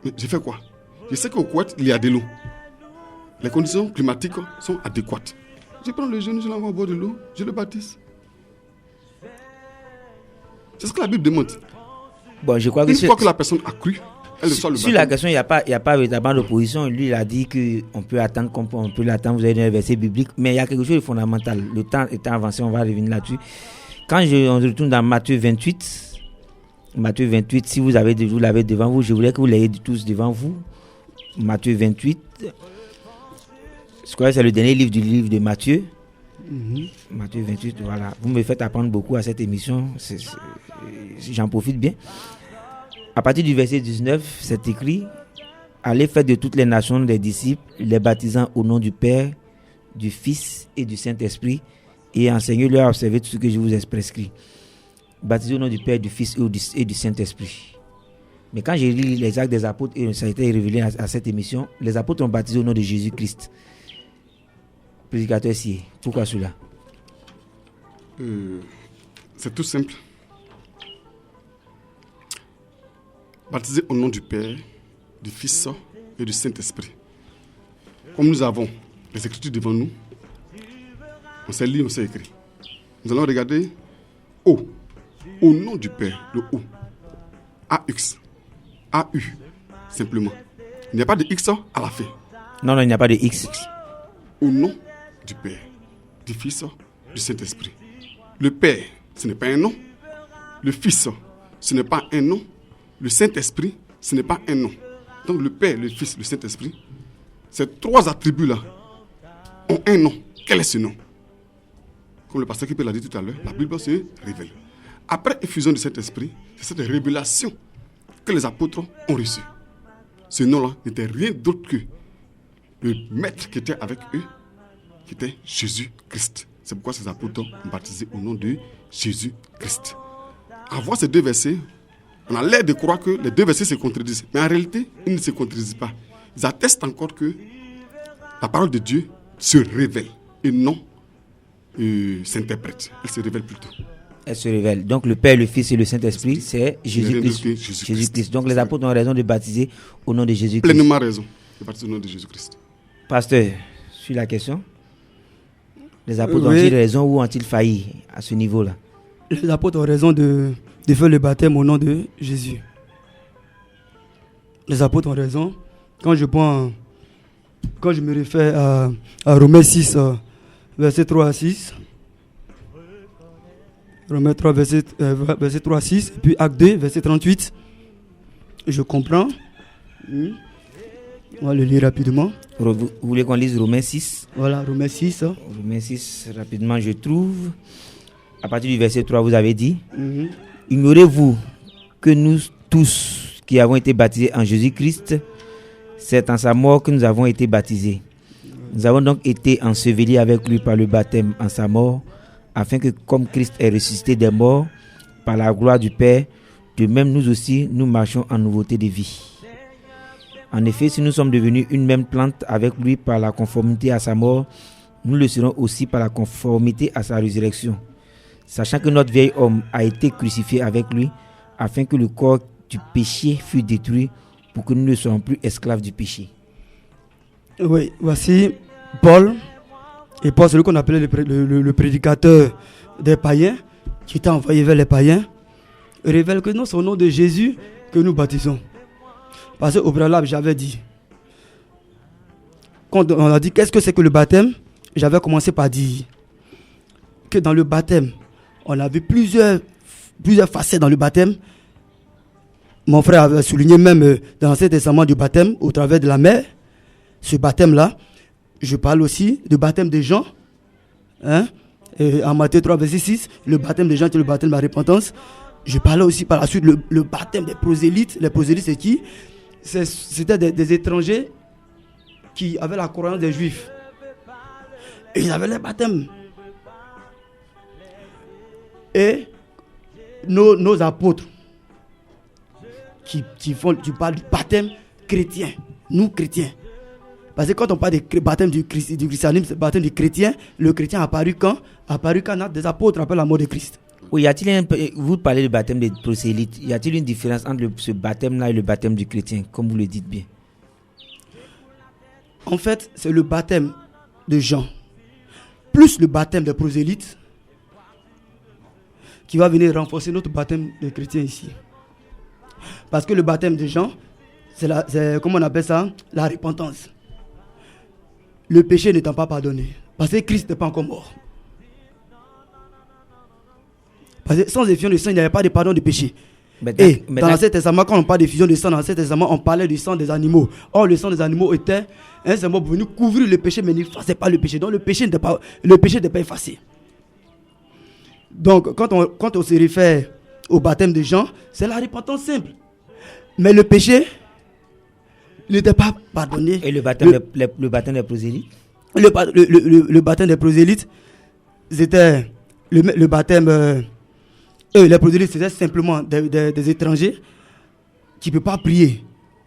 [SPEAKER 5] Mais j'ai fait quoi? Je sais qu'au Koweït, il y a de l'eau. Les conditions climatiques sont adéquates. Je prends le jeune, je l'envoie au bord de l'eau, je le baptise. C'est ce que la Bible demande.
[SPEAKER 3] Bon, je crois que
[SPEAKER 5] une fois que la personne a cru, elle reçoit le baptême.
[SPEAKER 3] Sur la question, il n'y a pas véritablement d'opposition. Lui, il a dit qu'on peut attendre, on peut l'attendre. Vous avez un verset biblique, mais il y a quelque chose de fondamental. Le temps étant avancé, on va revenir là-dessus. Quand on retourne dans Matthieu 28, si vous l'avez devant vous, je voudrais que vous l'ayez tous devant vous. Matthieu 28. Je crois que c'est le dernier livre de Matthieu. Matthieu 28, voilà. Vous me faites apprendre beaucoup à cette émission. J'en profite bien. À partir du verset 19, c'est écrit: allez faire de toutes les nations des disciples, les baptisant au nom du Père, du Fils et du Saint-Esprit, et enseignez-leur à observer tout ce que je vous ai prescrit. Baptisés au nom du Père, du Fils et du Saint-Esprit. Mais quand j'ai lu les Actes des Apôtres, et ça a été révélé à cette émission, les apôtres ont baptisé au nom de Jésus-Christ. Prédicateur Sié, pourquoi cela?
[SPEAKER 5] C'est tout simple. Baptisé au nom du Père, du Fils et du Saint-Esprit. Comme nous avons les Écritures devant nous, on sait lire, on sait écrire. Nous allons regarder au nom du Père, le O. AX, AU, simplement. Il n'y a pas de X à la fin.
[SPEAKER 3] Non, il n'y a pas de X.
[SPEAKER 5] Au nom du Père, du Fils, du Saint-Esprit. Le Père, ce n'est pas un nom. Le Fils, ce n'est pas un nom. Le Saint-Esprit, ce n'est pas un nom. Donc le Père, le Fils, le Saint-Esprit, ces 3 attributs-là ont un nom. Quel est ce nom? Comme le pasteur Kipé l'a dit tout à l'heure, la Bible se révèle. Après effusion du Saint-Esprit, c'est cette révélation que les apôtres ont reçue. Ce nom-là n'était rien d'autre que le maître qui était avec eux, qui était Jésus-Christ. C'est pourquoi ces apôtres ont baptisé au nom de Jésus-Christ. À voir ces 2 versets, on a l'air de croire que les 2 versets se contredisent. Mais en réalité, ils ne se contredisent pas. Ils attestent encore que la parole de Dieu se révèle et non s'interprète. Elle se révèle plutôt.
[SPEAKER 3] Elle se révèle. Donc le Père, le Fils et le Saint-Esprit, c'est Jésus-Christ. Jésus-Christ. Donc les apôtres ont raison de baptiser au nom de Jésus-Christ.
[SPEAKER 5] Pleinement raison de baptiser au nom de Jésus-Christ.
[SPEAKER 3] Pasteur, sur la question, les apôtres ont-ils raison ou ont-ils failli à ce niveau-là?
[SPEAKER 4] Les apôtres ont raison de faire le baptême au nom de Jésus. Les apôtres ont raison. Quand je me réfère à Romains 6, verset 3 à 6, Romains 3, verset 3 à 6, et puis Acte 2, verset 38, je comprends. On va le lire rapidement.
[SPEAKER 3] Vous voulez qu'on lise Romains 6?
[SPEAKER 4] Voilà, Romains 6.
[SPEAKER 3] Romains 6, rapidement, je trouve. À partir du verset 3, vous avez dit: ignorez-vous que nous tous qui avons été baptisés en Jésus-Christ, c'est en sa mort que nous avons été baptisés. Nous avons donc été ensevelis avec lui par le baptême en sa mort, afin que comme Christ est ressuscité des morts par la gloire du Père, de même nous aussi, nous marchons en nouveauté de vie. En effet, si nous sommes devenus une même plante avec lui par la conformité à sa mort, nous le serons aussi par la conformité à sa résurrection. sachant que notre vieil homme a été crucifié avec lui, afin que le corps du péché fût détruit, pour que nous ne soyons plus esclaves du péché.
[SPEAKER 4] Oui, voici Paul, et Paul, celui qu'on appelait le prédicateur des païens, qui était envoyé vers les païens, révèle que non, c'est au nom de Jésus que nous baptisons. Parce qu'au préalable, j'avais dit, quand on a dit qu'est-ce que c'est que le baptême, j'avais commencé par dire que dans le baptême, on avait plusieurs facettes dans le baptême. Mon frère avait souligné même dans l'Ancien Testament du baptême au travers de la mer. Ce baptême-là, je parle aussi du baptême des gens. Et en Matthieu 3, verset 6, le baptême des gens qui est le baptême de la repentance. Je parlais aussi par la suite le baptême des prosélytes. Les prosélytes, c'est qui? C'était des étrangers qui avaient la croyance des Juifs. Et ils avaient les baptêmes. Et nos apôtres qui parlent du baptême chrétien, nous chrétiens. Parce que quand on parle du baptême du christianisme, le baptême du chrétien, le chrétien a apparu quand? Apparu quand l'acte des apôtres après la mort de Christ.
[SPEAKER 3] Oui, vous parlez du baptême des prosélytes. Y a-t-il une différence entre ce baptême-là et le baptême du chrétien, comme vous le dites bien?
[SPEAKER 4] En fait, c'est le baptême de Jean, plus le baptême des prosélytes, qui va venir renforcer notre baptême de chrétien ici. Parce que le baptême de Jean, c'est comment on appelle ça? La repentance. Le péché n'étant pas pardonné. Parce que Christ n'est pas encore mort. Parce que sans effusion de sang, il n'y avait pas de pardon de péché. Et dans l'Ancien Testament, quand on parle d'effusion de sang, dans l'Ancien Testament, on parlait du sang des animaux. Or, le sang des animaux était un symbole pour venir couvrir le péché, mais n'effaçait pas le péché. Donc, le péché n'était pas effacé. Donc, quand on se réfère au baptême de Jean, c'est la repentance simple. Mais le péché n'était pas pardonné.
[SPEAKER 3] Et le baptême des prosélytes?
[SPEAKER 4] Le baptême des prosélytes, c'était le baptême... les prosélytes, c'était simplement des étrangers qui ne peuvent pas prier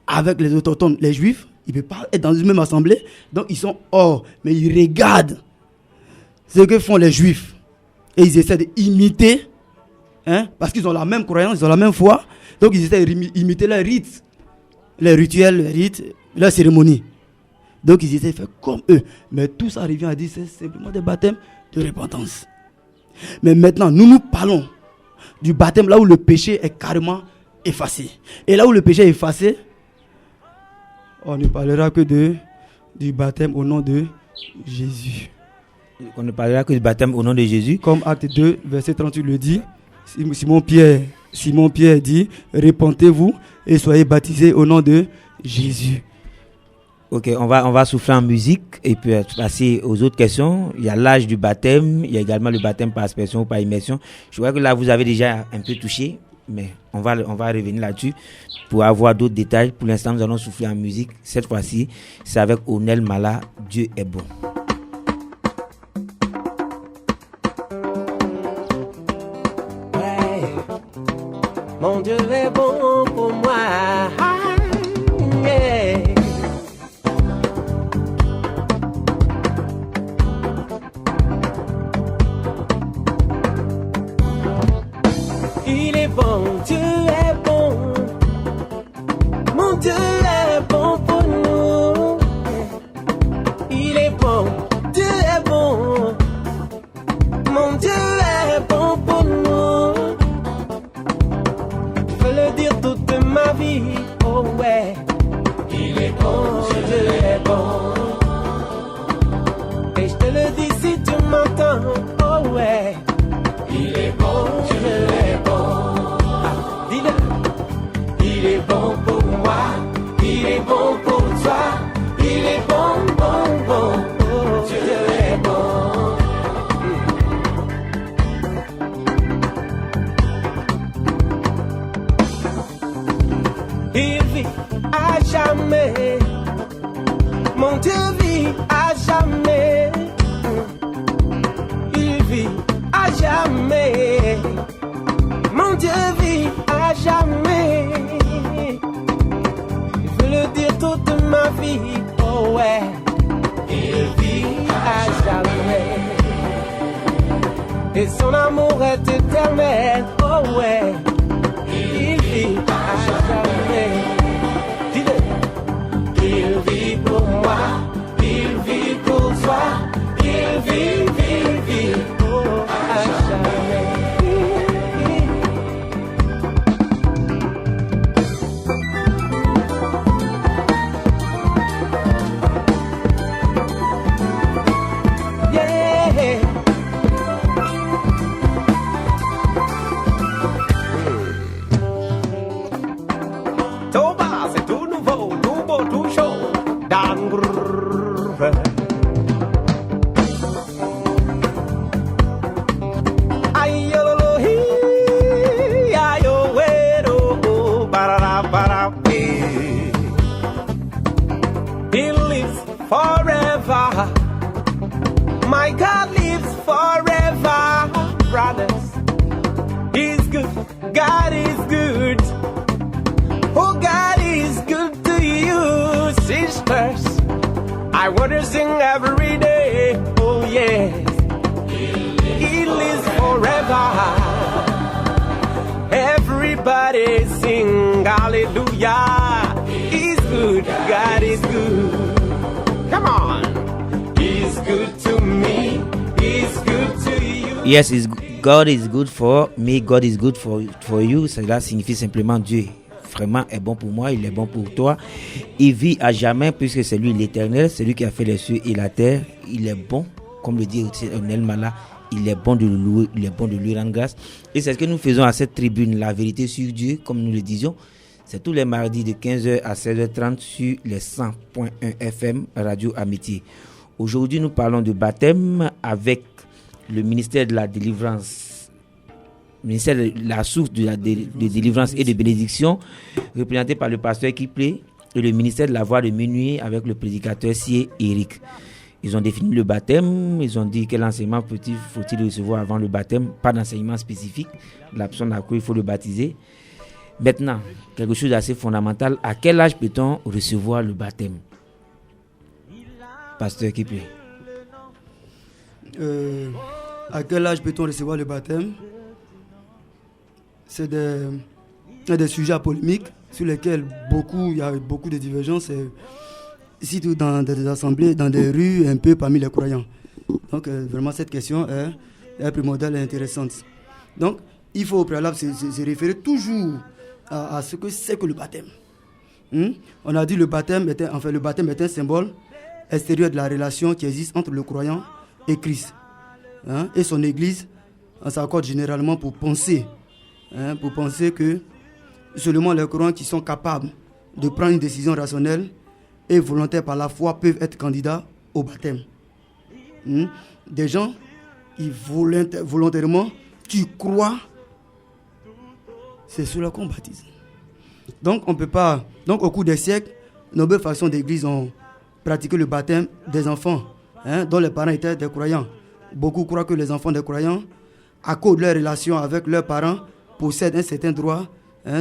[SPEAKER 4] avec les autochtones, les juifs. Ils ne peuvent pas être dans une même assemblée. Donc, ils sont hors. Mais ils regardent ce que font les juifs. Et ils essaient d'imiter. Parce qu'ils ont la même croyance, ils ont la même foi. Donc, ils essaient d'imiter leurs rites. Les rituels, les rites, leurs cérémonies. Donc, ils essaient de faire comme eux. Mais tout ça revient à dire c'est simplement des baptêmes de repentance. Mais maintenant, nous parlons du baptême là où le péché est carrément effacé. Et là où le péché est effacé, on ne parlera que du baptême au nom de Jésus.
[SPEAKER 3] On ne parlera que du baptême au nom de Jésus.
[SPEAKER 4] Comme Acte 2, verset 38 le dit, Simon Pierre dit, repentez-vous et soyez baptisés au nom de Jésus.
[SPEAKER 3] Ok, on va souffler en musique et puis passer aux autres questions. Il y a l'âge du baptême, il y a également le baptême par aspersion ou par immersion. Je vois que là, vous avez déjà un peu touché, mais on va revenir là-dessus pour avoir d'autres détails. Pour l'instant, nous allons souffler en musique. Cette fois-ci, c'est avec Onel Mala, Dieu est bon.
[SPEAKER 6] Ouais. Mon Dieu est bon pour moi. Yeah. Il est bon, Dieu est bon. Mon Dieu est bon pour nous. Il est bon, Dieu est bon. Mon Dieu est bon pour nous. Je veux le dire toute ma vie, oh ouais. Il est bon, Dieu est bon. Et je te le dis si tu m'entends, oh ouais. Il est bon, Dieu est bon. Ah, dis-le. Il est bon pour moi, il est bon pour toi. Il est bon, bon, bon. Oh, Dieu est bon. Il vit à jamais. Mon Dieu vit à jamais. Il vit à jamais. Mon Dieu vit à jamais. Je veux le dire toute ma vie, oh ouais. Il vit à jamais. et son amour est éternel. Oh ouais, il vit à jamais. Dis-le. Il vit pour moi, il vit pour toi, il vit, oh, à jamais. He lives forever. My God lives forever, brothers. He's good. God is good. Oh, God is good to you, sisters. I want to sing every day. Oh, yes. He lives forever. Everybody sing hallelujah. He's good. God is good. Come on. He's good to me. He's good to you.
[SPEAKER 3] Yes, God is good for me. God is good for you. Cela signifie simplement Dieu vraiment est bon pour moi, il est bon pour toi. Il vit à jamais puisque c'est lui l'éternel, c'est lui qui a fait les cieux et la terre. Il est bon, comme le dit Onel Mala, il est bon de le louer, il est bon de lui rendre grâce. Et c'est ce que nous faisons à cette tribune, la vérité sur Dieu, comme nous le disions. C'est tous les mardis de 15h à 16h30 sur les 100.1 FM Radio Amitié. Aujourd'hui, nous parlons de baptême avec le ministère de la délivrance, ministère de la source de délivrance et de bénédiction, représenté par le pasteur Kiplé, et le ministère de la voix de minuit avec le prédicateur Sié Eric. Ils ont défini le baptême, ils ont dit quel enseignement faut-il recevoir avant le baptême, pas d'enseignement spécifique, la personne à quoi il faut le baptiser. Maintenant, quelque chose d'assez fondamental, à quel âge peut-on recevoir le baptême? Pasteur Kiplé.
[SPEAKER 4] À quel âge peut-on recevoir le baptême? C'est des sujets polémiques sur lesquels il y a beaucoup de divergences, surtout dans des assemblées, dans des rues, un peu parmi les croyants. Donc vraiment cette question est primordiale et intéressante. Donc il faut au préalable se référer toujours à ce que c'est que le baptême. On a dit le baptême est un symbole extérieur de la relation qui existe entre le croyant et Christ. Et son Église, on s'accorde généralement pour penser que seulement les croyants qui sont capables de prendre une décision rationnelle et volontaire par la foi peuvent être candidats au baptême. Des gens qui volontairement, tu crois, c'est cela qu'on baptise. Donc on peut pas. Donc au cours des siècles, nombreuses factions d'église ont pratiqué le baptême des enfants, dont les parents étaient des croyants. Beaucoup croient que les enfants des croyants, à cause de leur relation avec leurs parents, possèdent un certain droit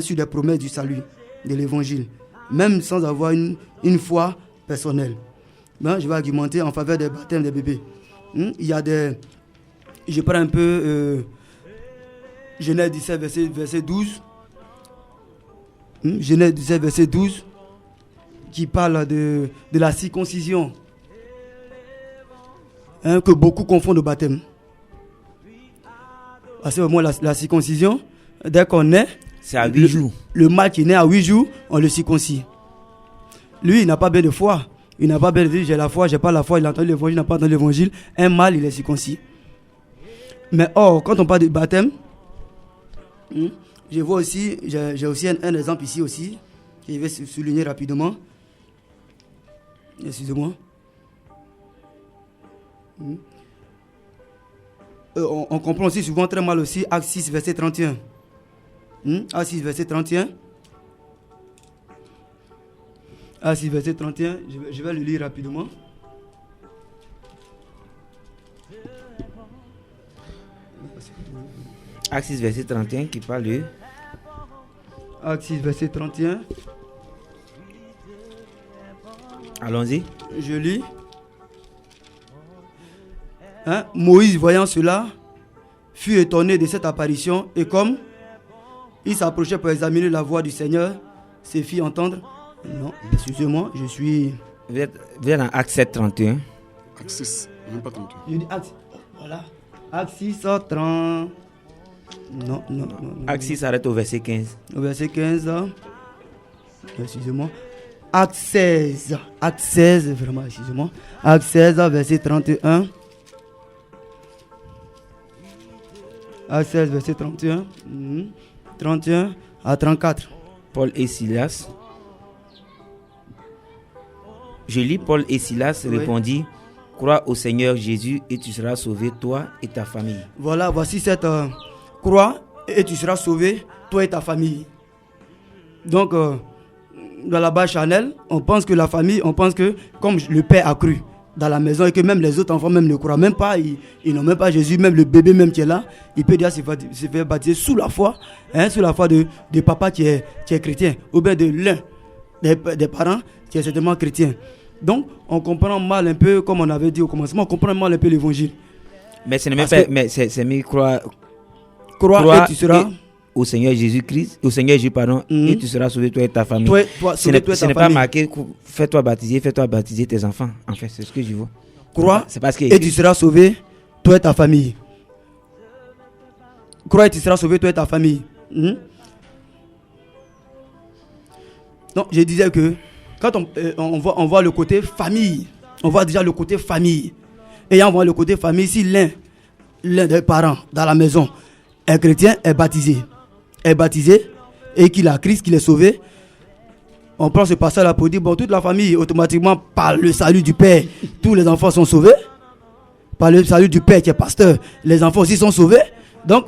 [SPEAKER 4] sur les promesses du salut, de l'évangile, même sans avoir une foi personnelle. Je vais argumenter en faveur des baptêmes des bébés. Il y a des... Je prends un peu Genèse 17, verset 12. Genèse 17, verset 12, qui parle de la circoncision, que beaucoup confondent au baptême. Parce que moi, la circoncision, dès qu'on naît,
[SPEAKER 3] c'est à 8 jours.
[SPEAKER 4] Le mâle qui naît à 8 jours, on le circoncie. Lui, il n'a pas bien de foi. Il n'a pas bien de dire j'ai la foi, j'ai pas la foi, il a entendu l'évangile, il n'a pas entendu l'évangile. Un mâle, il est circoncis. Mais or, quand on parle de baptême, j'ai aussi un exemple ici aussi, que je vais souligner rapidement. Excusez-moi. On comprend aussi souvent très mal aussi Acte 6, verset 31. Acte 6, verset 31. Acte 6, verset 31. Je vais le lire rapidement.
[SPEAKER 3] Acte 6, verset 31 qui parle de...
[SPEAKER 4] Acte 6, verset 31.
[SPEAKER 3] Allons-y.
[SPEAKER 4] Je lis. Moïse, voyant cela, fut étonné de cette apparition et comme il s'approchait pour examiner la voix du Seigneur, se fit entendre. Non, excusez-moi, je suis.
[SPEAKER 3] Vous êtes dans Acte 7, 31.
[SPEAKER 5] Acte 6, même pas 31.
[SPEAKER 4] Je dis Acte. Voilà. Acte 6, 30. Non.
[SPEAKER 3] Acte 6 s'arrête au verset 15.
[SPEAKER 4] Au verset 15. Excusez-moi. Acte 16. Acte 16, vraiment, excusez-moi. Acte 16, verset 31. Acte 16, verset 31. 31 à 34.
[SPEAKER 3] Paul et Silas. Je lis Paul et Silas répondit, crois au Seigneur Jésus et tu seras sauvé, toi et ta famille.
[SPEAKER 4] Voilà, voici cette croix et tu seras sauvé, toi et ta famille. Donc, dans la base charnelle, on pense que la famille, on pense que comme le Père a cru dans la maison et que même les autres enfants même ne croient même pas, ils n'ont même pas Jésus, même le bébé même qui est là, il peut déjà se faire baptiser sous la foi de papa qui est chrétien, ou bien de l'un des parents qui est certainement chrétien. Donc, on comprend mal un peu, comme on avait dit au commencement, on comprend mal un peu l'évangile.
[SPEAKER 3] Mais ce n'est même pas, mais c'est mis croire
[SPEAKER 4] et tu seras
[SPEAKER 3] au Seigneur Jésus-Christ, au Seigneur Jésus, pardon, et tu seras sauvé, toi et ta famille. Ce n'est pas marqué, fais-toi baptiser tes enfants. En fait, c'est ce que je vois.
[SPEAKER 4] Crois
[SPEAKER 3] c'est parce que
[SPEAKER 4] et tu seras sauvé, toi et ta famille. Crois et tu seras sauvé, toi et ta famille. Donc, je disais que quand on voit le côté famille, on voit déjà le côté famille. Et on voit le côté famille, si l'un des parents dans la maison est chrétien, est baptisé et qu'il a Christ, qu'il est sauvé, on prend ce passage-là pour dire, bon, toute la famille, automatiquement, par le salut du Père, tous les enfants sont sauvés. Par le salut du Père qui est pasteur, les enfants aussi sont sauvés. Donc,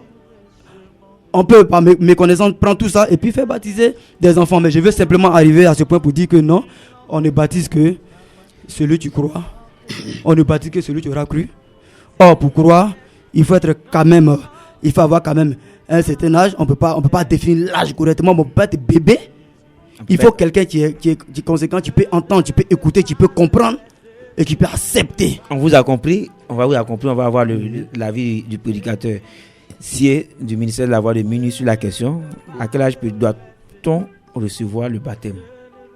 [SPEAKER 4] on peut, par mes connaissances, prendre tout ça et puis faire baptiser des enfants. Mais je veux simplement arriver à ce point pour dire que non, on ne baptise que celui que tu crois. On ne baptise que celui que tu auras cru. Or, pour croire, il faut avoir quand même un certain âge. On peut pas définir l'âge correctement, mais on peut pas être bébé. Il faut quelqu'un qui est conséquent, qui peut entendre, qui peut écouter, qui peut comprendre et qui peut accepter.
[SPEAKER 3] On vous a compris, on va avoir l'avis du prédicateur. Si du ministère de la Voix de minuit sur la question, à quel âge doit-on recevoir le baptême?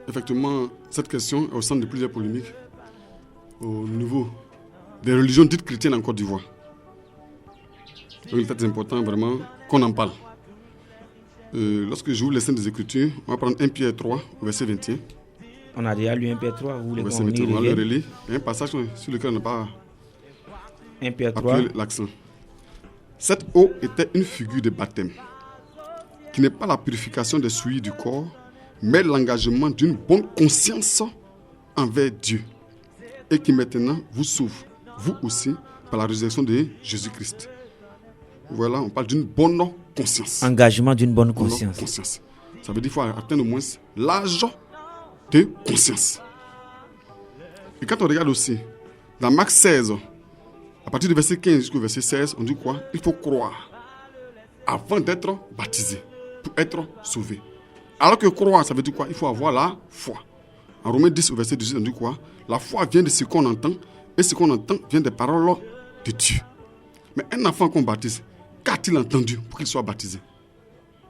[SPEAKER 5] Effectivement, cette question est au centre de plusieurs polémiques au niveau des religions dites chrétiennes en Côte d'Ivoire. Donc il est très important vraiment qu'on en parle. Lorsque j'ouvre les scènes des Écritures, on va prendre 1 Pierre 3, verset 21.
[SPEAKER 3] On a déjà lu 1 Pierre 3, vous voulez
[SPEAKER 5] verset 21, on va le relire. Il y a un passage sur lequel on n'a pas
[SPEAKER 3] 1 Pierre 3.
[SPEAKER 5] appuyé l'accent. Cette eau était une figure de baptême, qui n'est pas la purification des souillures du corps, mais l'engagement d'une bonne conscience envers Dieu, et qui maintenant vous sauve, vous aussi, par la résurrection de Jésus-Christ. Voilà, on parle d'une bonne conscience.
[SPEAKER 3] Engagement d'une bonne conscience.
[SPEAKER 5] Ça veut dire qu'il faut atteindre au moins l'âge de conscience. Et quand on regarde aussi, dans Marc 16, à partir du verset 15 jusqu'au verset 16, on dit quoi? Il faut croire avant d'être baptisé, pour être sauvé. Alors que croire, ça veut dire quoi? Il faut avoir la foi. En Romains 10, au verset 18, on dit quoi? La foi vient de ce qu'on entend, et ce qu'on entend vient des paroles de Dieu. Mais un enfant qu'on baptise, qu'a-t-il entendu pour qu'il soit baptisé?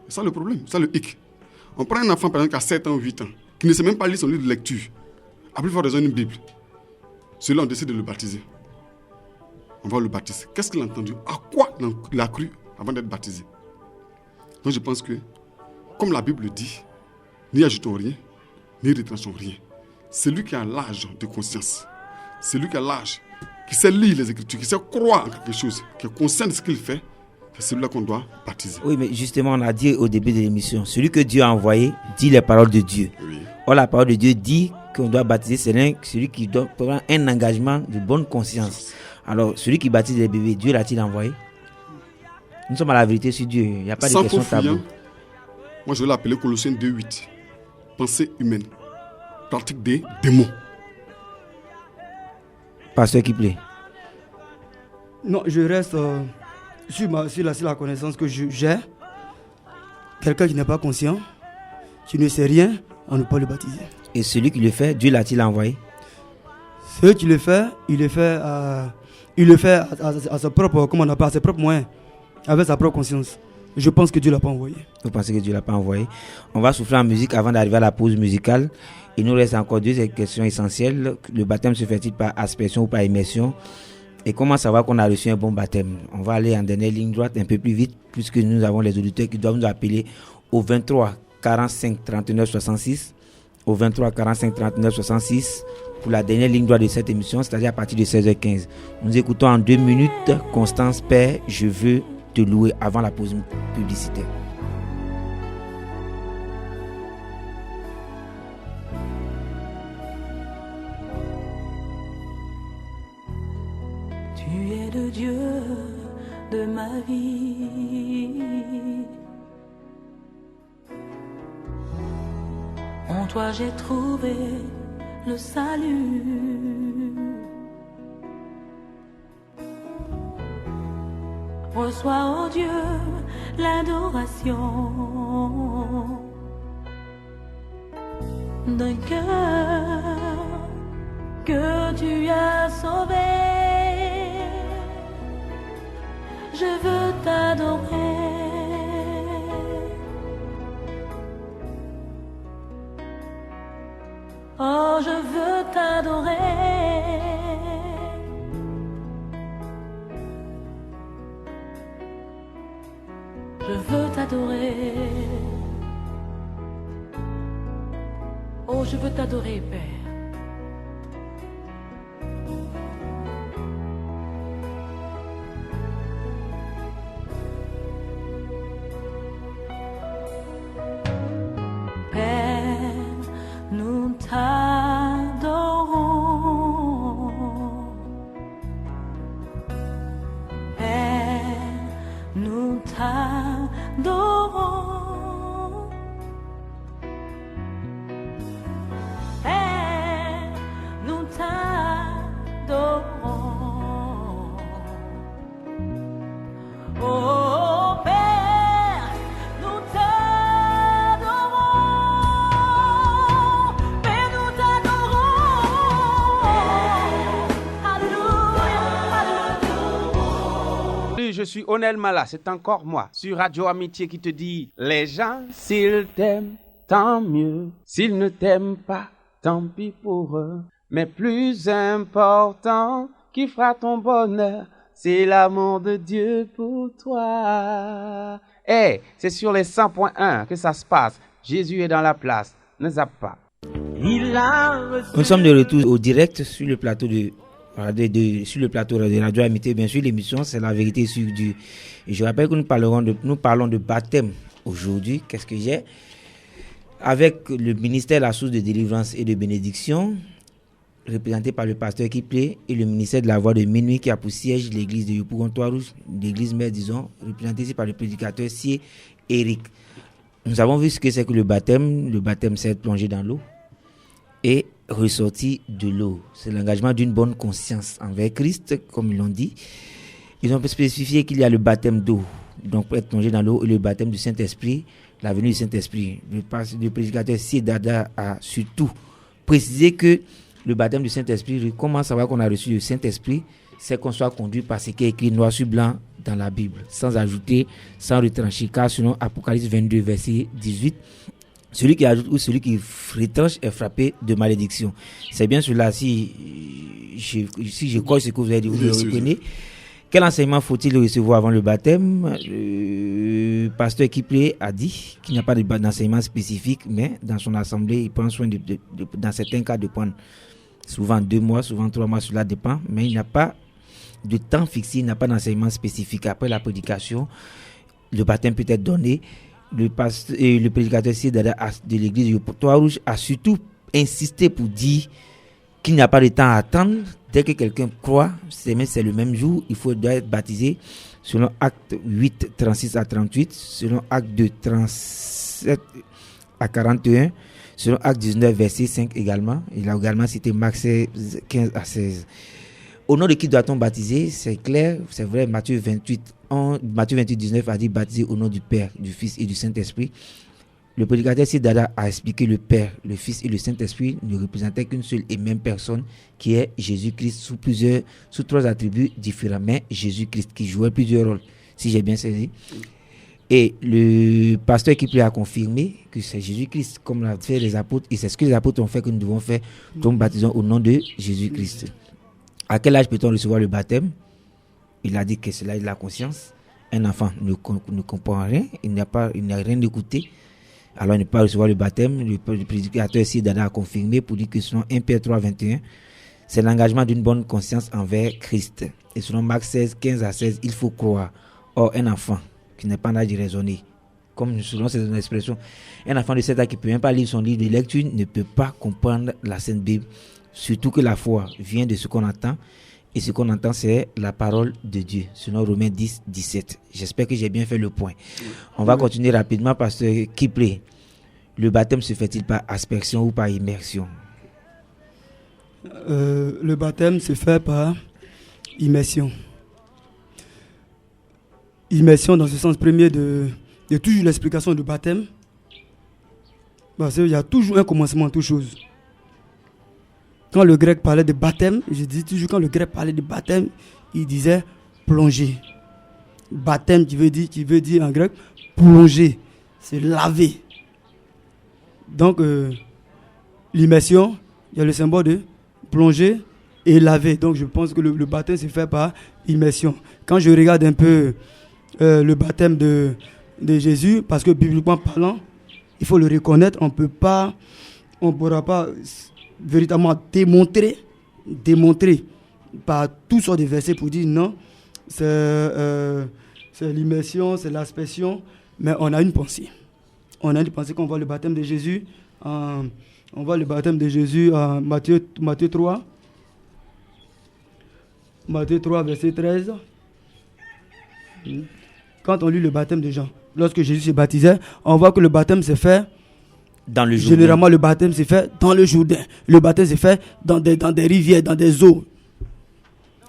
[SPEAKER 5] C'est ça le problème, c'est ça le hic. On prend un enfant, par exemple, qui a 7 ans ou 8 ans, qui ne sait même pas lire son livre de lecture, à plus forte raison une Bible. Celui-là, on décide de le baptiser. On va le baptiser. Qu'est-ce qu'il a entendu? À quoi il a cru avant d'être baptisé? Donc je pense que, comme la Bible dit, n'y ajoutons rien, n'y retranchons rien. Celui qui a l'âge de conscience, celui qui a l'âge, qui sait lire les Écritures, qui sait croire en quelque chose, qui est conscient de ce qu'il fait, c'est celui-là qu'on doit baptiser.
[SPEAKER 3] Oui, mais justement, on a dit au début de l'émission, celui que Dieu a envoyé dit les paroles de Dieu.
[SPEAKER 5] Oui.
[SPEAKER 3] Or, la parole de Dieu dit qu'on doit baptiser celui qui doit prendre un engagement de bonne conscience. Alors, celui qui baptise les bébés, Dieu l'a-t-il envoyé? Nous sommes à la vérité sur Dieu. Il n'y a pas de question tabou.
[SPEAKER 5] Moi, je vais l'appeler Colossiens 2:8. Pensée humaine. Pratique des démons.
[SPEAKER 3] Pasteur qui plaît.
[SPEAKER 4] Non, je reste sur la connaissance que j'ai. Quelqu'un qui n'est pas conscient, qui ne sait rien, on ne peut pas le baptiser.
[SPEAKER 3] Et celui qui le fait, Dieu l'a-t-il envoyé?
[SPEAKER 4] Celui qui le fait, il le fait à ses propres, comment on appelle, à ses propres moyens. avec sa propre conscience. Je pense que Dieu ne l'a pas envoyé.
[SPEAKER 3] Vous pensez que Dieu ne l'a pas envoyé? On va souffler en musique avant d'arriver à la pause musicale. Il nous reste encore 2 questions essentielles. Le baptême se fait-il par aspersion ou par immersion? Et comment savoir qu'on a reçu un bon baptême? On va aller en dernière ligne droite un peu plus vite, puisque nous avons les auditeurs qui doivent nous appeler au 23 45 39 66. Au 23 45 39 66 pour la dernière ligne droite de cette émission, c'est-à-dire à partir de 16h15. Nous écoutons en 2 minutes Constance Père, je veux te louer avant la pause publicitaire.
[SPEAKER 7] Tu es le Dieu de ma vie. En toi j'ai trouvé le salut. Reçois, oh Dieu, l'adoration d'un cœur que tu as sauvé. Je veux t'adorer. Oh, je veux t'adorer. Je veux t'adorer. Oh, je veux t'adorer, Père.
[SPEAKER 8] Je suis Onel Mala, c'est encore moi, sur Radio Amitié qui te dit, les gens, s'ils t'aiment, tant mieux, s'ils ne t'aiment pas, tant pis pour eux, mais plus important, qui fera ton bonheur, c'est l'amour de Dieu pour toi. Eh, c'est sur les 100.1 que ça se passe, Jésus est dans la place, ne zappe pas.
[SPEAKER 3] Nous sommes de retour au direct sur le plateau sur le plateau de Radio Amitié. Bien sûr, l'émission c'est la vérité sur Dieu. Et je rappelle que nous parlons de baptême aujourd'hui. Qu'est-ce que j'ai? Avec le ministère La Source de Délivrance et de Bénédiction, représenté par le pasteur Kiplé, et le ministère de la Voix de Minuit qui a pour siège l'église de Yopougon-Trois-Rouges, l'église mère, disons, représenté ici par le prédicateur Sié Eric. Nous avons vu ce que c'est que le baptême. Le baptême, c'est être plongé dans l'eau et ressorti de l'eau. C'est l'engagement d'une bonne conscience envers Christ, comme ils l'ont dit. Ils ont spécifié qu'il y a le baptême d'eau, donc pour être plongé dans l'eau, et le baptême du Saint-Esprit, la venue du Saint-Esprit. Le prédicateur Siedada a surtout précisé que le baptême du Saint-Esprit, comment savoir qu'on a reçu le Saint-Esprit, c'est qu'on soit conduit par ce qui est écrit noir sur blanc dans la Bible, sans ajouter, sans retrancher, car selon Apocalypse 22, verset 18, celui qui ajoute ou celui qui retranche est frappé de malédiction. C'est bien cela, si je crois ce que vous avez dit, vous le reprenez. Quel enseignement faut-il recevoir avant le baptême? Le pasteur Kiplé a dit qu'il n'y a pas d'enseignement spécifique, mais dans son assemblée, il prend soin dans certains cas de prendre souvent 2 mois, souvent 3 mois, cela dépend, mais il n'y a pas de temps fixé, il n'y a pas d'enseignement spécifique. Après la prédication, le baptême peut être donné. Le prédicateur de l'église de Trois-Rouges a surtout insisté pour dire qu'il n'y a pas de temps à attendre. Dès que quelqu'un croit, c'est le même jour, doit être baptisé selon Acte 8, 36 à 38, selon Acte 2, 37 à 41, selon Acte 19, verset 5 également. Il a également cité Marc 16, 15 à 16. Au nom de qui doit-on baptiser? C'est clair, c'est vrai, Matthieu 28, 19 a dit baptiser au nom du Père, du Fils et du Saint-Esprit. Le prédicateur Siddhartha a expliqué le Père, le Fils et le Saint-Esprit ne représentaient qu'une seule et même personne qui est Jésus-Christ sous 3 attributs différents, mais Jésus-Christ qui jouait plusieurs rôles. si j'ai bien saisi. Et le pasteur qui a confirmé que c'est Jésus-Christ, comme l'a fait les apôtres, et c'est ce que les apôtres ont fait que nous devons faire. Donc, baptisons au nom de Jésus-Christ. À quel âge peut-on recevoir le baptême? Il a dit que c'est l'âge de la conscience. Un enfant ne comprend rien, il n'a rien écouté. Alors, il ne peut pas recevoir le baptême. Le prédicateur ici, Dada, a confirmé pour dire que selon 1 Pierre 3, 21, c'est l'engagement d'une bonne conscience envers Christ. Et selon Marc 16, 15 à 16, il faut croire. Or, un enfant qui n'est pas en âge de raisonner, comme selon cette expression, un enfant de 7 ans qui ne peut même pas lire son livre de lecture ne peut pas comprendre la Sainte Bible. Surtout que la foi vient de ce qu'on entend. Et ce qu'on entend, c'est la parole de Dieu. Selon Romains 10, 17. J'espère que j'ai bien fait le point. On va continuer rapidement parce que Kiplé, le baptême se fait-il par aspersion ou par immersion?
[SPEAKER 4] Le baptême se fait par immersion. Immersion dans ce sens premier de toujours l'explication du baptême. Parce qu'il y a toujours un commencement à toute chose. Quand le grec parlait de baptême, je dis toujours quand le grec parlait de baptême, il disait plonger. Baptême qui veut dire en grec plonger, c'est laver. Donc l'immersion, il y a le symbole de plonger et laver. Donc je pense que le baptême se fait par immersion. Quand je regarde un peu le baptême de Jésus, parce que bibliquement parlant, il faut le reconnaître, on ne pourra pas véritablement démontrer par toutes sortes de versets pour dire non, c'est l'immersion, c'est l'aspersion, mais on a une pensée. On a une pensée qu'on voit le baptême de Jésus, on voit le baptême de Jésus en Matthieu 3, verset 13. Quand on lit le baptême de Jean, lorsque Jésus se baptisait, on voit que le baptême s'est fait
[SPEAKER 3] dans le Jourdain.
[SPEAKER 4] Généralement, le baptême s'est fait dans le Jourdain. Le baptême s'est fait dans des rivières, dans des eaux.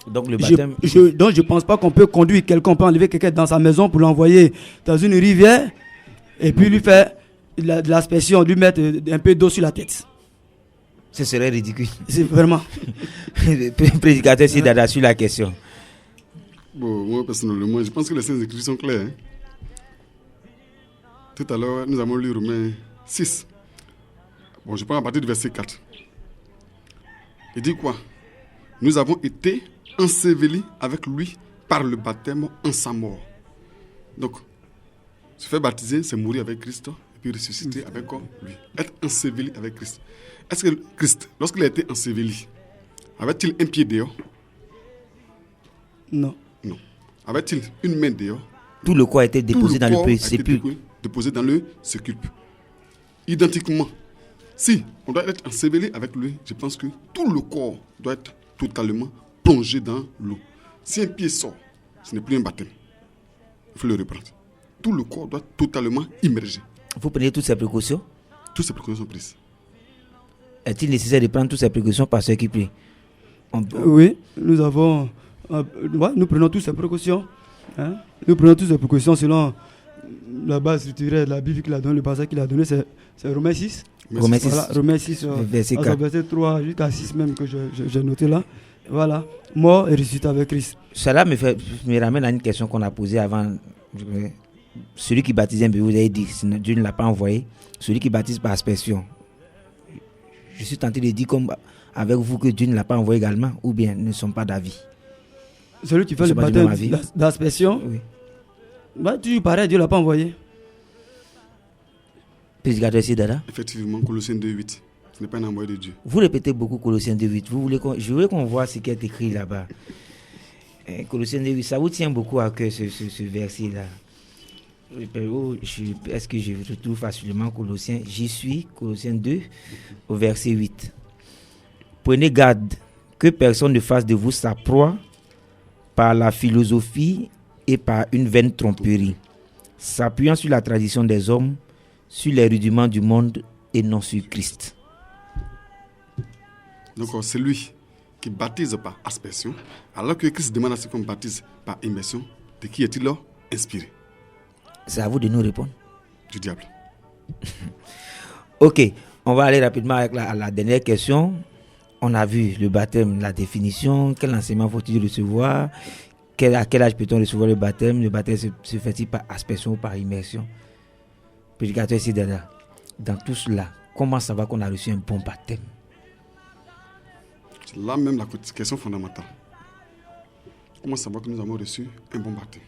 [SPEAKER 3] Donc le baptême...
[SPEAKER 4] Donc je ne pense pas qu'on peut conduire quelqu'un, on peut enlever quelqu'un dans sa maison pour l'envoyer dans une rivière et puis lui faire de l'aspersion, lui mettre un peu d'eau sur la tête.
[SPEAKER 3] Ce serait ridicule.
[SPEAKER 4] C'est vraiment...
[SPEAKER 3] Le prédicateur s'est Dada sur la question.
[SPEAKER 5] Bon, moi personnellement, je pense que les Saintes Écritures sont claires. Tout à l'heure, nous avons lu Romains 6. Bon, je prends à partir du verset 4. Il dit quoi? Nous avons été ensevelis avec lui par le baptême en sa mort. Donc, se faire baptiser, c'est mourir avec Christ et puis ressusciter avec lui. Être enseveli avec Christ. Est-ce que Christ, lorsqu'il a été enseveli, avait-il un pied dehors?
[SPEAKER 4] Non.
[SPEAKER 5] Non. Avait-il une main dehors?
[SPEAKER 3] Tout le corps a été déposé dans le sépulcre.
[SPEAKER 5] Déposé dans le sépulcre. Identiquement, si on doit être enseveli avec lui, je pense que tout le corps doit être totalement plongé dans l'eau. Si un pied sort, ce n'est plus un baptême. Il faut le reprendre. Tout le corps doit être totalement immergé.
[SPEAKER 3] Vous prenez toutes ces précautions?
[SPEAKER 5] Toutes ces précautions sont prises.
[SPEAKER 3] Est-il nécessaire de prendre toutes ces précautions par ceux qui prient?
[SPEAKER 4] Oui, nous avons... nous prenons toutes ces précautions. Hein? Nous prenons toutes ces précautions selon la base structurelle de la Bible qu'il a donné, le passage qu'il a donné, c'est Romains 6.
[SPEAKER 3] Romains 6,
[SPEAKER 4] voilà, Romains 6
[SPEAKER 3] verset 4.
[SPEAKER 4] Verset 3 jusqu'à 6 même que j'ai noté là. Voilà, mort et ressuscité avec Christ.
[SPEAKER 3] Cela me ramène à une question qu'on a posée avant. Celui qui baptise un bébé, vous avez dit, Dieu ne l'a pas envoyé. Celui qui baptise par aspersion. Je suis tenté de dire comme avec vous que Dieu ne l'a pas envoyé également, ou bien ne sont pas d'avis.
[SPEAKER 4] Celui qui fait le baptême d'aspersion,
[SPEAKER 3] oui.
[SPEAKER 4] Toujours pareil, Dieu ne l'a pas envoyé.
[SPEAKER 3] Prédicateur Sidada.
[SPEAKER 5] Effectivement, Colossiens 2.8. Ce n'est pas un envoyé de Dieu.
[SPEAKER 3] Vous répétez beaucoup Colossiens 2.8. Je voulais qu'on voit ce qui est écrit là-bas. Colossiens 2.8, ça vous tient beaucoup à cœur ce verset-là. Est-ce que je retrouve facilement Colossiens? J'y suis, Colossiens 2, au verset 8. Prenez garde que personne ne fasse de vous sa proie par la philosophie et par une vaine tromperie, s'appuyant sur la tradition des hommes, sur les rudiments du monde et non sur Christ.
[SPEAKER 5] Donc c'est lui qui baptise par aspersion, alors que Christ demande à ce qu'on baptise par immersion. De qui est-il là inspiré?
[SPEAKER 3] C'est à vous de nous répondre.
[SPEAKER 5] Du diable.
[SPEAKER 3] Ok, on va aller rapidement avec la dernière question. On a vu le baptême, la définition, quel enseignement faut-il recevoir, à quel âge peut-on recevoir le baptême? Le baptême se fait-il par aspersion ou par immersion? Prédicateur ici, dans tout cela, comment savoir qu'on a reçu un bon baptême?
[SPEAKER 5] C'est là même la question fondamentale. Comment savoir que nous avons reçu un bon baptême?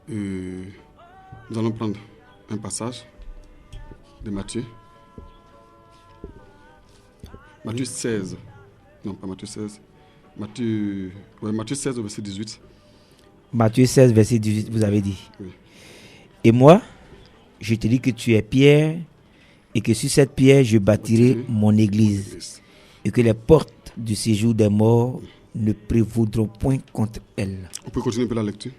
[SPEAKER 5] Nous allons prendre un passage de Matthieu. Matthieu 16. Non, pas Matthieu 16. Matthieu 16 au verset 18.
[SPEAKER 3] Matthieu 16, verset 18, vous avez dit.
[SPEAKER 5] Oui.
[SPEAKER 3] Et moi, je te dis que tu es pierre, et que sur cette pierre, je bâtirai mon église, et que les portes du séjour des morts ne prévaudront point contre elle.
[SPEAKER 5] On peut continuer un peu la lecture.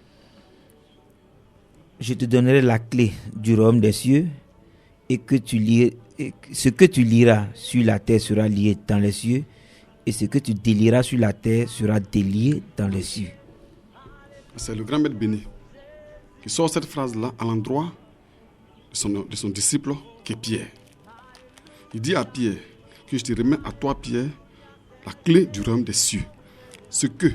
[SPEAKER 3] Je te donnerai la clé du royaume des cieux, et que ce que tu liras sur la terre sera lié dans les cieux, et ce que tu délieras sur la terre sera délié dans les cieux.
[SPEAKER 5] C'est le grand maître béni qui sort cette phrase-là à l'endroit de son disciple qui est Pierre. Il dit à Pierre que je te remets à toi, Pierre, la clé du royaume des cieux. Ce que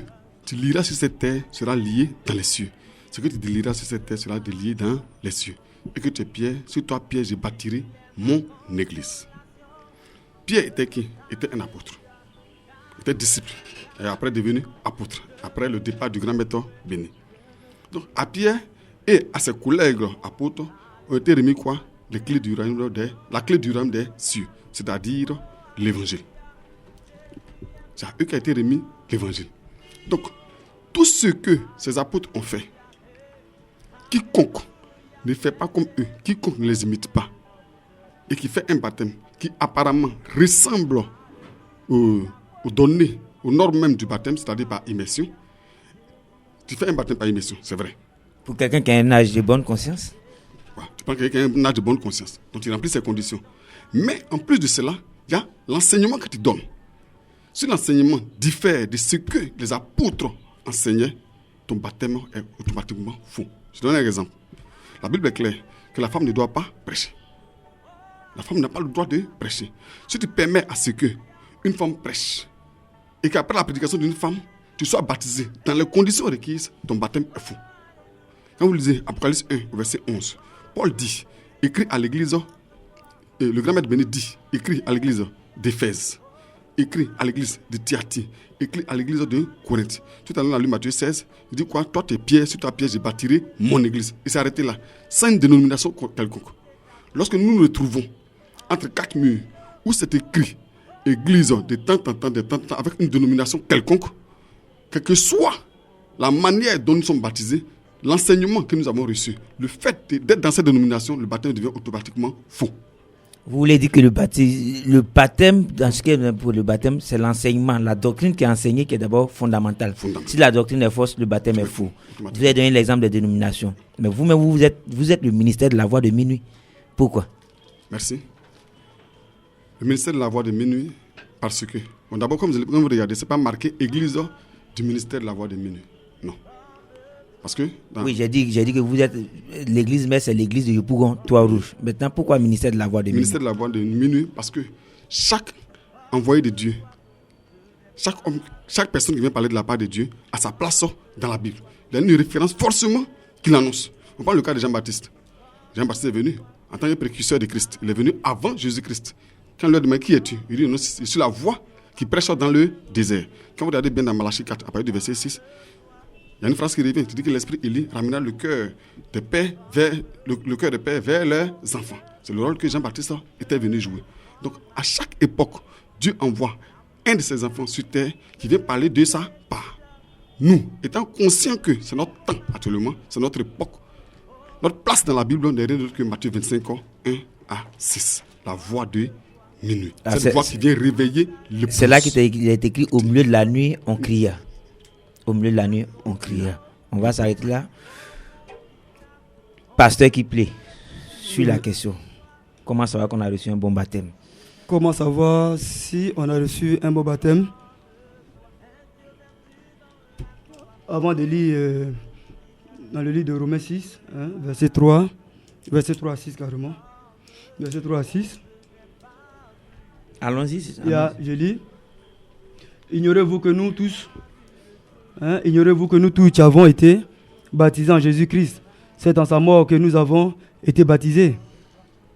[SPEAKER 5] tu liras sur cette terre sera lié dans les cieux. Ce que tu délieras sur cette terre sera délié dans les cieux. Et que tu es Pierre, sur toi, Pierre, je bâtirai mon église. Pierre était qui? Était un apôtre. Il était disciple. Et après devenu apôtre. Après le départ du grand maître béni. Donc à Pierre et à ses collègues apôtres ont été remis quoi? La clé du royaume des cieux. C'est-à-dire l'évangile. C'est à eux qu'a été remis l'évangile. Donc, tout ce que ces apôtres ont fait, quiconque ne fait pas comme eux, quiconque ne les imite pas, et qui fait un baptême qui apparemment ressemble aux données, aux normes même du baptême, c'est-à-dire par immersion, tu fais un baptême par immersion, c'est vrai.
[SPEAKER 3] Pour quelqu'un qui a un âge de bonne conscience?
[SPEAKER 5] Ouais, tu prends quelqu'un qui a un âge de bonne conscience, donc il remplit ces conditions. Mais en plus de cela, il y a l'enseignement que tu donnes. Si l'enseignement diffère de ce que les apôtres enseignaient, ton baptême est automatiquement faux. Je donne un exemple. La Bible est claire que la femme ne doit pas prêcher. La femme n'a pas le droit de prêcher. Si tu permets à ce qu'une femme prêche et qu'après la prédication d'une femme, tu sois baptisé dans les conditions requises, ton baptême est faux. Quand vous lisez Apocalypse 1, verset 11, Paul dit, écrit à l'église, le grand maître béni dit, écrit à l'église d'Éphèse, écrit à l'église de Thyatire, écrit à l'église de Corinthe. Tout à l'heure, on a lu Matthieu 16, il dit quoi? Toi, tu es pierre, sur ta pierre, je bâtirai mon église. Il s'est arrêté là, sans une dénomination quelconque. Lorsque nous nous retrouvons entre quatre murs, où c'est écrit église de temps en temps, avec une dénomination quelconque, quelle que soit la manière dont nous sommes baptisés, l'enseignement que nous avons reçu, le fait d'être dans cette dénomination, le baptême devient automatiquement faux.
[SPEAKER 3] Vous voulez dire que le baptême, dans ce qui est pour le baptême, c'est l'enseignement, la doctrine qui est enseignée qui est d'abord fondamentale. Si la doctrine est fausse, le baptême est faux. Vous avez donné l'exemple des dénominations. Mais vous-même, vous êtes le ministère de la voix de minuit. Pourquoi?
[SPEAKER 5] Merci. Le ministère de la voix de minuit, parce que, bon, d'abord, comme vous regardez, ce n'est pas marqué église du ministère de la voix de minuit. Non. Parce que
[SPEAKER 3] oui, j'ai dit que vous êtes l'église, mais c'est l'église de Yopougon, Trois-Rouges. Maintenant, pourquoi ministère de la voix de minuit?
[SPEAKER 5] Ministère de la voix de minuit, parce que chaque envoyé de Dieu, chaque homme, chaque personne qui vient parler de la part de Dieu a sa place dans la Bible. Il y a une référence forcément qu'il annonce. On prend le cas de Jean-Baptiste. Jean-Baptiste est venu en tant que précurseur de Christ. Il est venu avant Jésus-Christ. Quand on lui a demandé qui es-tu, il dit non, je suis la voix qui prêche dans le désert. Quand vous regardez bien dans Malachie 4, à partir du verset 6, il y a une phrase qui revient, qui dit que l'esprit Élie ramena le cœur des pères vers leurs enfants. C'est le rôle que Jean-Baptiste était venu jouer. Donc, à chaque époque, Dieu envoie un de ses enfants sur terre qui vient parler de sa part. Nous, étant conscients que c'est notre temps actuellement, c'est notre époque, notre place dans la Bible n'est rien d'autre que Matthieu 25, 1 à 6. La voix de minuit. Cette voix qui vient réveiller le plus.
[SPEAKER 3] C'est là qu'il est écrit au milieu de la nuit, on cria. Au milieu de la nuit, on cria. On va s'arrêter là. Pasteur qui plaît, sur la question. Comment savoir qu'on a reçu un bon baptême?
[SPEAKER 4] Comment savoir si on a reçu un bon baptême? Avant de lire dans le livre de Romains 6, verset 3 à 6 carrément. Verset 3 à 6.
[SPEAKER 3] Allons-y.
[SPEAKER 4] Je lis. Ignorez-vous que nous tous, Ignorez-vous que nous tous avons été baptisés en Jésus-Christ. C'est dans sa mort que nous avons été baptisés.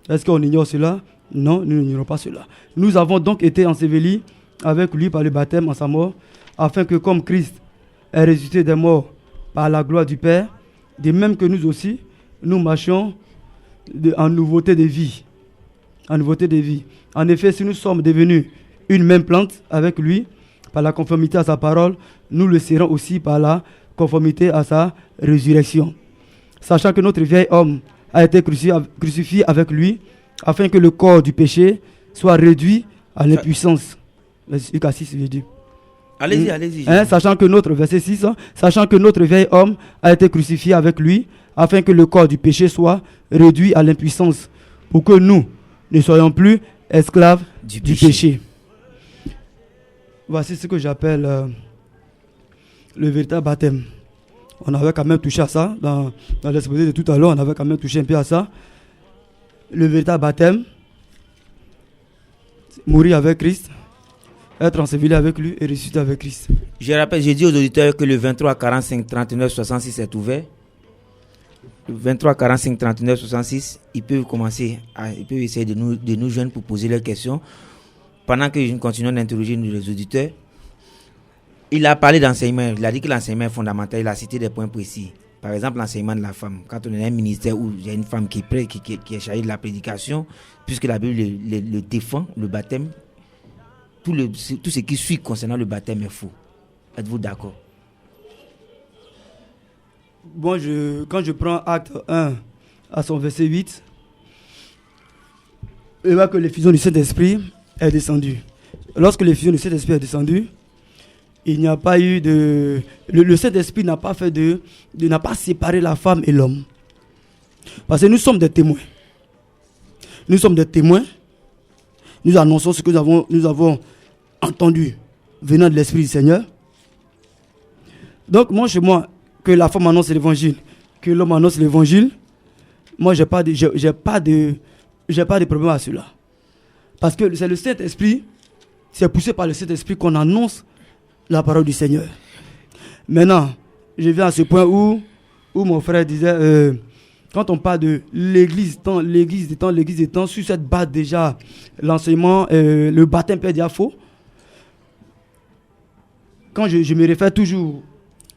[SPEAKER 4] Est-ce qu'on ignore cela? Non, nous n'ignorons pas cela. Nous avons donc été ensevelis avec lui par le baptême en sa mort, afin que comme Christ est ressuscité des morts par la gloire du Père, de même que nous aussi, nous marchions en nouveauté de vie. En nouveauté de vie. En effet, si nous sommes devenus une même plante avec lui, par la conformité à sa parole, nous le serons aussi par la conformité à sa résurrection. Sachant que notre vieil homme a été crucifié avec lui, afin que le corps du péché soit réduit à l'impuissance. Lucas 6, j'ai dit.
[SPEAKER 3] Allez-y.
[SPEAKER 4] Sachant que notre, verset 6, sachant que notre vieil homme a été crucifié avec lui, afin que le corps du péché soit réduit à l'impuissance, pour que nous ne soyons plus esclaves du péché. Voici ce que j'appelle le véritable baptême. On avait quand même touché à ça, dans l'exposé de tout à l'heure, on avait quand même touché un peu à ça. Le véritable baptême, mourir avec Christ, être enseveli avec lui et ressusciter avec Christ.
[SPEAKER 3] Je rappelle, j'ai dit aux auditeurs que le 23 45 39 66 est ouvert. Le 23 45 39 66, ils peuvent essayer de nous joindre pour poser leurs questions. Pendant que nous continuons d'interroger les auditeurs, il a parlé d'enseignement. Il a dit que l'enseignement est fondamental. Il a cité des points précis. Par exemple, l'enseignement de la femme. Quand on est un ministère où il y a une femme qui est chargée de la prédication, puisque la Bible le défend, le baptême, tout ce qui suit concernant le baptême est faux. Êtes-vous d'accord?
[SPEAKER 4] Bon, quand je prends Acte 1 à son verset 8, il voit que l'effusion du Saint-Esprit est descendue. Lorsque l'effusion du Saint-Esprit est descendue, il n'y a pas eu de... Le Saint-Esprit n'a pas n'a pas séparé la femme et l'homme. Parce que nous sommes des témoins. Nous sommes des témoins. Nous annonçons ce que nous avons entendu venant de l'Esprit du Seigneur. Donc, chez moi, que la femme annonce l'évangile, que l'homme annonce l'évangile, moi, j'ai pas de problème à cela. Parce que c'est le Saint-Esprit, c'est poussé par le Saint-Esprit qu'on annonce la parole du Seigneur. Maintenant, je viens à ce point où mon frère disait, quand on parle de l'église des temps, sur cette base déjà, l'enseignement, le baptême peut être faux. Quand je me réfère toujours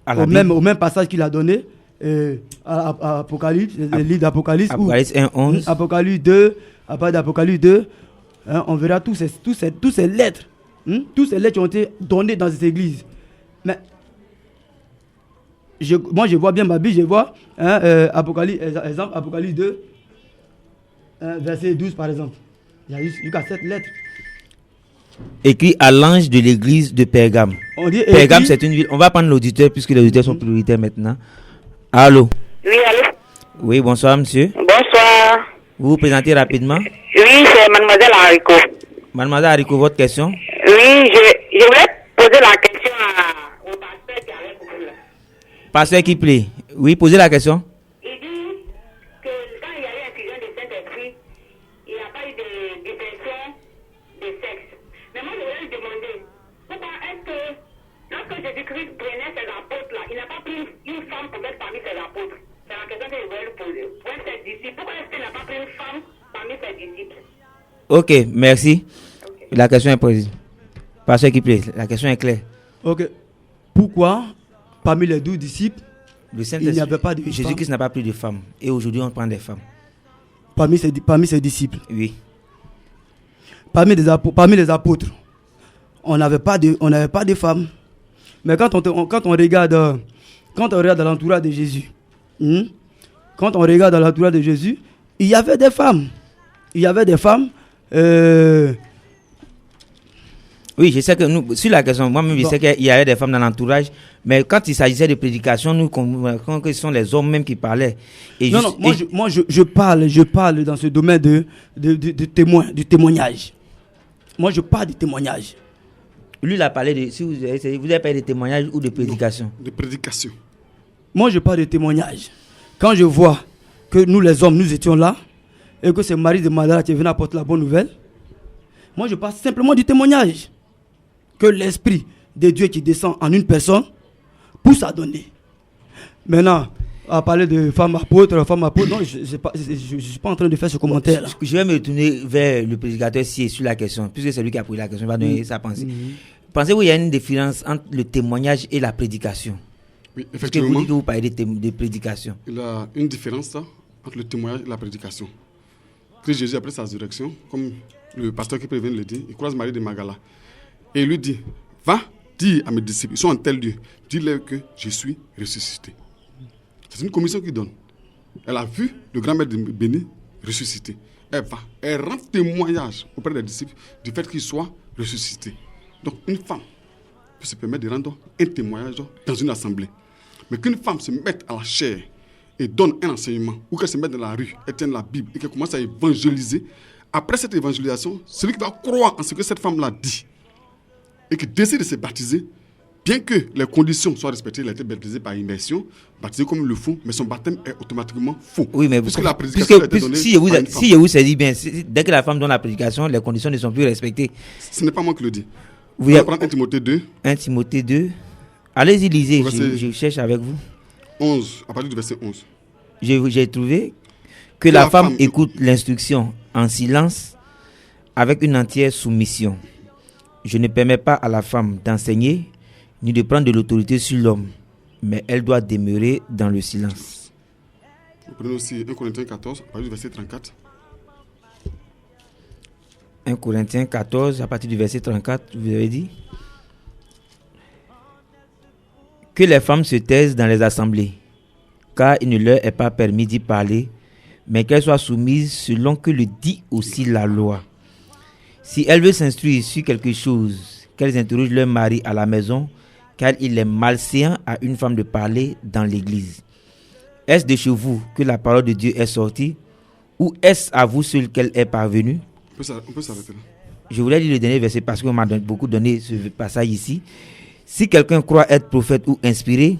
[SPEAKER 4] au même passage qu'il a donné, à Apocalypse, le livre d'Apocalypse.
[SPEAKER 3] Apocalypse 1:11.
[SPEAKER 4] Apocalypse 2, à part d'Apocalypse 2, on verra tous ces lettres. Tous ces lettres qui ont été données dans cette église. Mais moi je vois bien ma Bible, je vois Apocalypse 2, verset 12 par exemple. Il y a jusqu'à 7 lettres.
[SPEAKER 3] Écrit à l'ange de l'église de Pergame. Pergame, c'est une ville. On va prendre l'auditeur puisque les auditeurs sont prioritaires maintenant. Allô?
[SPEAKER 9] Oui, allô?
[SPEAKER 3] Oui, bonsoir monsieur.
[SPEAKER 9] Bonsoir.
[SPEAKER 3] Vous vous présentez rapidement?
[SPEAKER 9] Oui, c'est mademoiselle Haricot.
[SPEAKER 3] Mademoiselle Haricot, votre question?
[SPEAKER 9] Oui, je voulais poser la question au pasteur qui avait posé.
[SPEAKER 3] Pasteur qui plaît. Oui, posez la question.
[SPEAKER 9] Il dit que quand il y a eu infusion de Saint-Esprit, il n'y a pas eu de distinction de sexe. Mais moi, je voulais lui demander, pourquoi est-ce que lorsque Jésus-Christ prenait ses apôtres là, il n'a pas pris une femme pour être parmi ses apôtres? C'est la question que je voulais lui poser. Pour ses disciples, pourquoi est-ce qu'il n'a pas pris une femme parmi ses disciples?
[SPEAKER 3] Ok, merci. Okay. La question est posée. Pasteur qui plaît, la question est claire.
[SPEAKER 4] Ok. Pourquoi, parmi les 12 disciples, il n'y avait pas de
[SPEAKER 3] Jésus-Christ n'a pas pris de femmes. Et aujourd'hui, on prend des femmes.
[SPEAKER 4] Parmi ses disciples.
[SPEAKER 3] Oui.
[SPEAKER 4] Parmi les apôtres, on n'avait pas de femmes. Mais quand on regarde l'entourage de Jésus, il y avait des femmes.
[SPEAKER 3] Oui, je sais que nous, sur la question, moi-même, je sais qu'il y avait des femmes dans l'entourage, mais quand il s'agissait de prédication, nous convainquons que ce sont les hommes même qui parlaient. Et
[SPEAKER 4] moi, je parle dans ce domaine du témoignage. Moi, je parle du témoignage.
[SPEAKER 3] Lui, il a parlé de, si vous avez parlé de témoignage ou de prédication?
[SPEAKER 5] De prédication.
[SPEAKER 4] Moi, je parle de témoignage. Quand je vois que nous, les hommes, nous étions là, et que c'est Marie de Magdala qui est venue apporter la bonne nouvelle, moi, je parle simplement du témoignage. Que l'Esprit de Dieu qui descend en une personne pousse à donner. Maintenant, à parler de femmes apôtres, non, je ne suis pas en train de faire ce commentaire là.
[SPEAKER 3] Je vais me tourner vers le prédicateur sur la question, puisque c'est lui qui a posé la question, il va donner sa pensée. Pensez-vous qu'il y a une différence entre le témoignage et la prédication?
[SPEAKER 5] Oui,
[SPEAKER 3] Parce que
[SPEAKER 5] effectivement.
[SPEAKER 3] vous dites que vous parlez de prédication.
[SPEAKER 5] Il y a une différence là, entre le témoignage et la prédication. Christ Jésus, après sa résurrection, comme le pasteur qui prévient le dit, il croise Marie de Magdala. Et il lui dit, va dire à mes disciples, ils sont en tel lieu, dis-leur que je suis ressuscité. C'est une commission qu'il donne. Elle a vu le grand-mère de béni ressuscité. Elle va, elle rend témoignage auprès des disciples du fait qu'il soit ressuscité. Donc une femme peut se permettre de rendre un témoignage dans une assemblée. Mais qu'une femme se mette à la chair et donne un enseignement, ou qu'elle se mette dans la rue, elle tienne la Bible et qu'elle commence à évangéliser, après cette évangélisation, celui qui va croire en ce que cette femme-là dit et qui décide de se baptiser, bien que les conditions soient respectées, il a été baptisé par immersion, baptisé comme il le faut, mais son baptême est automatiquement faux.
[SPEAKER 3] Oui, mais
[SPEAKER 5] puisque la prédication a été donnée
[SPEAKER 3] si je vous
[SPEAKER 5] par une femme.
[SPEAKER 3] si je vous saisis bien, dès que la femme donne la prédication, les conditions ne sont plus respectées.
[SPEAKER 5] Ce n'est pas moi qui le dis.
[SPEAKER 3] Vous
[SPEAKER 5] On va prendre 1 Timothée 2.
[SPEAKER 3] 1 Timothée 2. Allez-y, lisez,
[SPEAKER 5] Verset-
[SPEAKER 3] je cherche avec vous.
[SPEAKER 5] 11, à partir du verset 11.
[SPEAKER 3] J'ai trouvé que la femme écoute l'instruction en silence avec une entière soumission. Je ne permets pas à la femme d'enseigner ni de prendre de l'autorité sur l'homme, mais elle doit demeurer dans le silence.
[SPEAKER 5] Vous prenez aussi 1 Corinthiens 14, à partir du verset 34.
[SPEAKER 3] 1 Corinthiens 14, à partir du verset 34, vous avez dit que les femmes se taisent dans les assemblées, car il ne leur est pas permis d'y parler, mais qu'elles soient soumises selon que le dit aussi la loi. Si elles veulent s'instruire sur quelque chose, qu'elles interrogent leur mari à la maison, car il est malséant à une femme de parler dans l'église. Est-ce de chez vous que la parole de Dieu est sortie, ou est-ce à vous seul qu'elle est parvenue?
[SPEAKER 5] On peut s'arrêter là.
[SPEAKER 3] Je voulais lire le dernier verset parce qu'on m'a beaucoup donné ce passage ici. Si quelqu'un croit être prophète ou inspiré,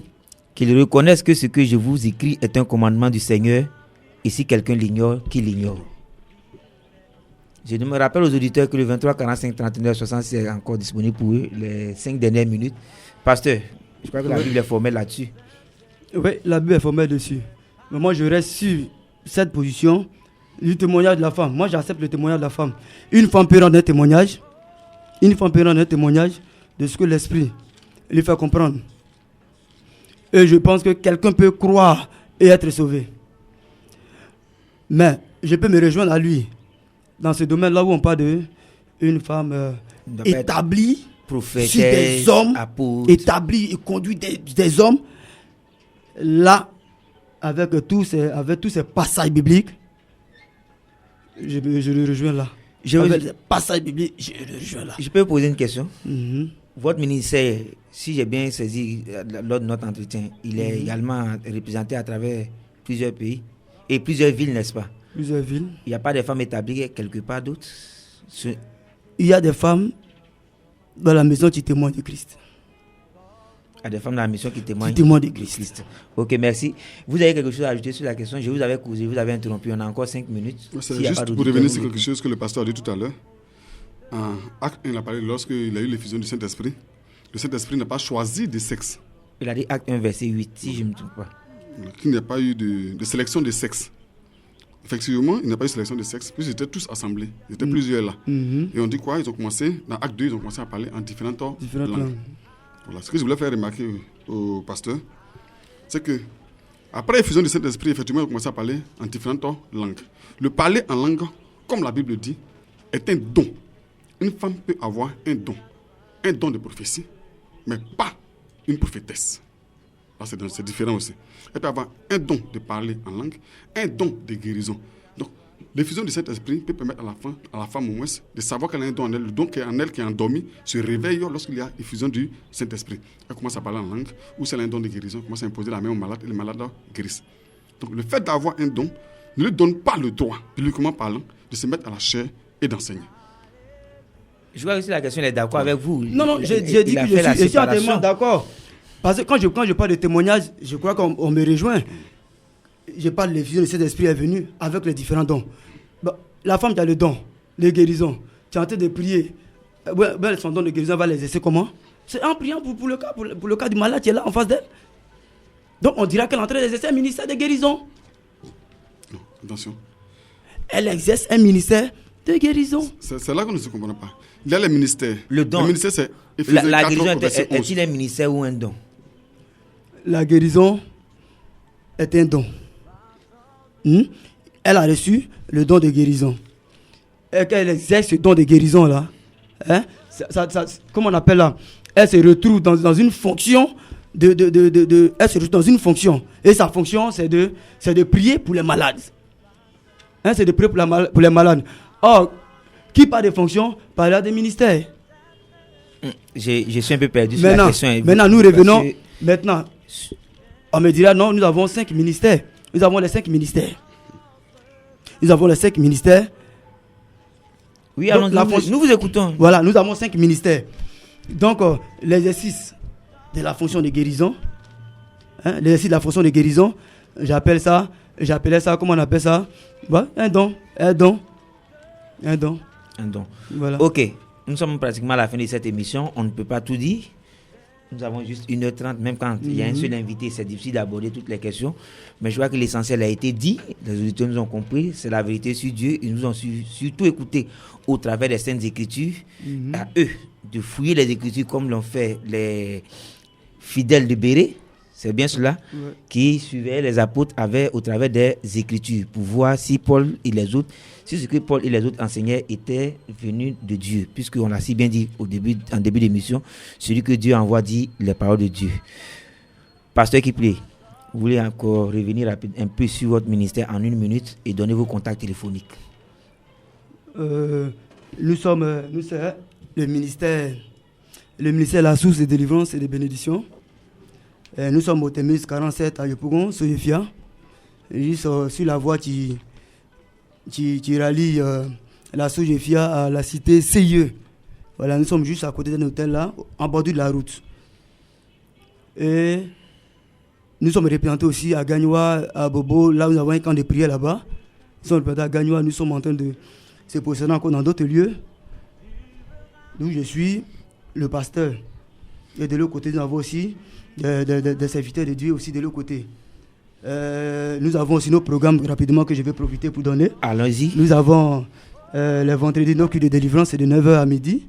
[SPEAKER 3] qu'il reconnaisse que ce que je vous écris est un commandement du Seigneur, et si quelqu'un l'ignore, qu'il l'ignore. Je me rappelle aux auditeurs que le 23 45 39 66 est encore disponible pour eux, les 5 dernières minutes. Pasteur, je crois que la Bible est formelle là-dessus.
[SPEAKER 4] Oui, la Bible est formelle dessus. Mais moi, je reste sur cette position du témoignage de la femme. Moi, j'accepte le témoignage de la femme. Une femme peut rendre un témoignage. Une femme peut rendre un témoignage de ce que l'esprit lui fait comprendre. Et je pense que quelqu'un peut croire et être sauvé. Mais je peux me rejoindre à lui dans ce domaine-là où on parle d'une femme établie sur des hommes, établie et conduit des hommes. Là, avec tous ces passages bibliques, je le rejoins là. Avec les passages bibliques, je le rejoins là.
[SPEAKER 3] Je peux poser une question? Votre ministère, si j'ai bien saisi lors de notre entretien, il est également représenté à travers plusieurs pays et plusieurs villes, n'est-ce pas?
[SPEAKER 4] Plusieurs villes.
[SPEAKER 3] Il n'y a pas de femmes établies quelque part d'autre?
[SPEAKER 4] Il y a des femmes dans la maison qui témoignent de Christ.
[SPEAKER 3] Il y a des femmes dans la mission qui témoignent
[SPEAKER 4] de Christ.
[SPEAKER 3] Ok, merci. Vous avez quelque chose à ajouter sur la question? Je vous avais causé, je vous avais interrompu. On a encore 5 minutes.
[SPEAKER 5] C'est juste pour revenir sur quelque chose que le pasteur a dit tout à l'heure. En Acte 1, il a parlé lorsqu'il a eu l'effusion du Saint-Esprit. Le Saint-Esprit n'a pas choisi de sexe.
[SPEAKER 3] Il a dit Acte 1, verset 8, si je ne me trompe pas.
[SPEAKER 5] Qu'il n'y a pas eu de sélection de sexe. Effectivement, il n'y a pas eu de sélection de sexe, puisqu'ils étaient tous assemblés. Ils étaient plusieurs là. Et on dit quoi? Ils ont commencé, dans Acte 2, ils ont commencé à parler en différentes langues. Voilà. Ce que je voulais faire remarquer au pasteur, c'est que après l'effusion du Saint-Esprit, effectivement, ils ont commencé à parler en différentes langues. Le parler en langue, comme la Bible dit, est un don. Une femme peut avoir un don de prophétie, mais pas une prophétesse. Là, c'est différent aussi. Elle peut avoir un don de parler en langue, un don de guérison. Donc, l'effusion du Saint-Esprit peut permettre à la femme au moins de savoir qu'elle a un don en elle. Le don qui est en elle, qui est endormi, se réveille lorsqu'il y a effusion du Saint-Esprit. Elle commence à parler en langue, ou si elle a un don de guérison, elle commence à imposer la main au malade et les malades guérissent. Donc, le fait d'avoir un don ne lui donne pas le droit, bibliquement parlant, de se mettre à la chair et d'enseigner.
[SPEAKER 3] Je vois que si la question est d'accord avec vous.
[SPEAKER 4] Non, j'ai dit que je suis entièrement d'accord. Parce que quand je parle de témoignage, je crois qu'on me rejoint. Je parle de l'effusion de cet esprit est venu avec les différents dons. La femme qui a le don, les guérisons, tu es en train de prier. Son don de guérison va l'exercer comment? C'est en priant pour le cas du malade qui est là en face d'elle. Donc on dira qu'elle est en train d'exercer un ministère de guérison.
[SPEAKER 5] Non, attention.
[SPEAKER 4] Elle exerce un ministère de guérison.
[SPEAKER 5] C'est là qu'on ne se comprend pas. Il y a les ministères.
[SPEAKER 3] Le don.
[SPEAKER 5] Le ministère, c'est
[SPEAKER 3] La guérison est-il un ministère ou un don?
[SPEAKER 4] La guérison est un don. Elle a reçu le don de guérison. Et qu'elle exerce ce don de guérison là, comment on appelle là? Elle se retrouve dans une fonction elle se retrouve dans une fonction. Et sa fonction, c'est de prier pour les malades. C'est de prier pour les malades. Or, qui parle de fonction, parle des ministères.
[SPEAKER 3] Je suis un peu perdu sur la question.
[SPEAKER 4] Maintenant, nous revenons. Maintenant, on me dira non, nous avons 5 ministères. Nous avons les 5 ministères.
[SPEAKER 3] Oui, alors nous vous écoutons.
[SPEAKER 4] Voilà, nous avons 5 ministères. Donc, l'exercice de la fonction de guérison, l'exercice de la fonction de guérison, j'appelais ça, comment on appelle ça? Un don.
[SPEAKER 3] Voilà. Ok, nous sommes pratiquement à la fin de cette émission. On ne peut pas tout dire. Nous avons juste 1h30, même quand il y a un seul invité, c'est difficile d'aborder toutes les questions. Mais je vois que l'essentiel a été dit. Les auditeurs nous ont compris. C'est la vérité sur Dieu. Ils nous ont surtout écouté au travers des Saintes Écritures. À eux de fouiller les Écritures comme l'ont fait les fidèles de Béret. C'est bien cela, qui suivaient les apôtres au travers des Écritures pour voir si Paul et les autres, si ce que Paul et les autres enseignaient était venu de Dieu, puisqu'on l'a si bien dit en début d'émission, celui que Dieu envoie dit les paroles de Dieu. Pasteur Kiplé, vous voulez encore revenir un peu sur votre ministère en 1 minute et donner vos contacts téléphoniques?
[SPEAKER 4] Nous sommes le ministère La Source de délivrance et de bénédiction. Nous sommes au Témus 47 à Yopougon, Soyefia, juste sur la voie qui rallie la Soyefia à la cité CIE. Voilà, nous sommes juste à côté d'un hôtel là, en bordure de la route. Et nous sommes représentés aussi à Gagnoua, à Bobo, là où nous avons un camp de prière là-bas. Nous sommes représentés à Gagnoua, nous sommes en train de se positionner encore dans d'autres lieux. D'où je suis le pasteur. Et de l'autre côté, nous avons aussi des serviteurs de Dieu aussi de l'autre côté. Nous avons aussi nos programmes rapidement que je vais profiter pour donner.
[SPEAKER 3] Allons-y.
[SPEAKER 4] Nous avons les vendredis nos cultes de délivrance, c'est de 9h à midi,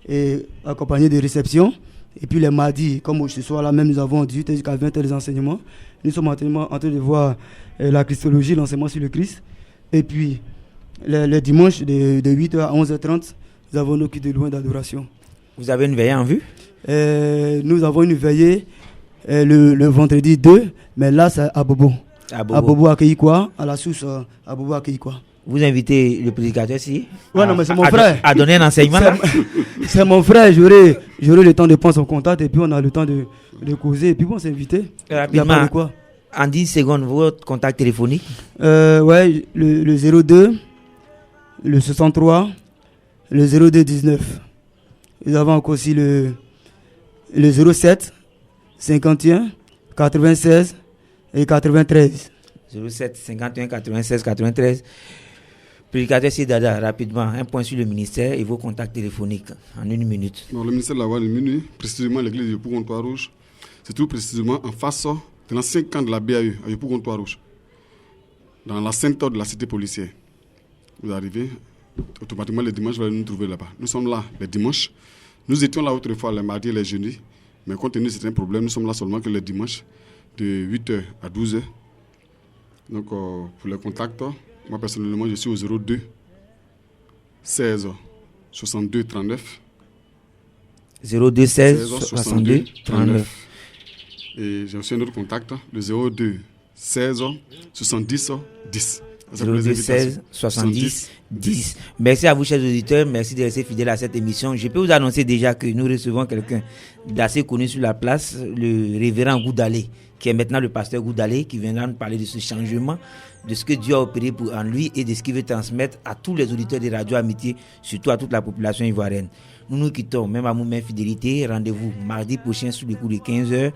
[SPEAKER 4] et accompagné de réceptions. Et puis les mardis, comme ce soir là même, nous avons 18h jusqu'à 20h les enseignements. Nous sommes en train de voir la Christologie, l'enseignement sur le Christ. Et puis le dimanche de 8h à 11h30, nous avons nos cultes de louange d'adoration.
[SPEAKER 3] Vous avez une veillée en vue?
[SPEAKER 4] Nous avons une veillée le vendredi 2, mais là c'est à Bobo. À Bobo à Kéikwa, à la source à Bobo à Kéikwa.
[SPEAKER 3] Vous invitez le prédicateur ici?
[SPEAKER 4] Ouais, non, mais c'est mon frère.
[SPEAKER 3] À donner un enseignement?
[SPEAKER 4] C'est mon frère, j'aurai le temps de prendre son contact et puis on a le temps de causer et puis on s'est invité.
[SPEAKER 3] Rapidement, quoi? En 10 secondes, votre contact téléphonique?
[SPEAKER 4] Ouais, le 02, le 63, le 02 19. Nous avons encore aussi le 07, 51, 96 et 93.
[SPEAKER 3] 07, 51, 96, 93. Prédicateur Sidada, rapidement, un point sur le ministère et vos contacts téléphoniques en 1 minute.
[SPEAKER 5] Bon, le ministère de la Voie de Minuit, précisément l'église de Yopougon-Trois-Rouges, c'est tout précisément en face de l'ancien camp de la BAE à Yopougon-Trois-Rouges, dans la ceinture de la cité policière. Vous arrivez, automatiquement le dimanche, vous allez nous trouver là-bas. Nous sommes là les dimanches. Nous étions là autrefois les mardis et les jeudis, mais compte tenu de certains problèmes, nous sommes là seulement que les dimanches, de 8h à 12h. Donc, pour les contacts, moi personnellement, je suis au 02 16 62 39.
[SPEAKER 3] 02 16 62 39.
[SPEAKER 5] Et j'ai aussi un autre contact, le 02 16 70 10.
[SPEAKER 3] 02 16 70 10. Merci à vous, chers auditeurs. Merci de rester fidèles à cette émission. Je peux vous annoncer déjà que nous recevons quelqu'un d'assez connu sur la place, le révérend Goudalé, qui est maintenant le pasteur Goudalé, qui viendra nous parler de ce changement, de ce que Dieu a opéré en lui et de ce qu'il veut transmettre à tous les auditeurs de Radio Amitié, surtout à toute la population ivoirienne. Nous nous quittons, même à mon même fidélité. Rendez-vous mardi prochain sous le coup de 15h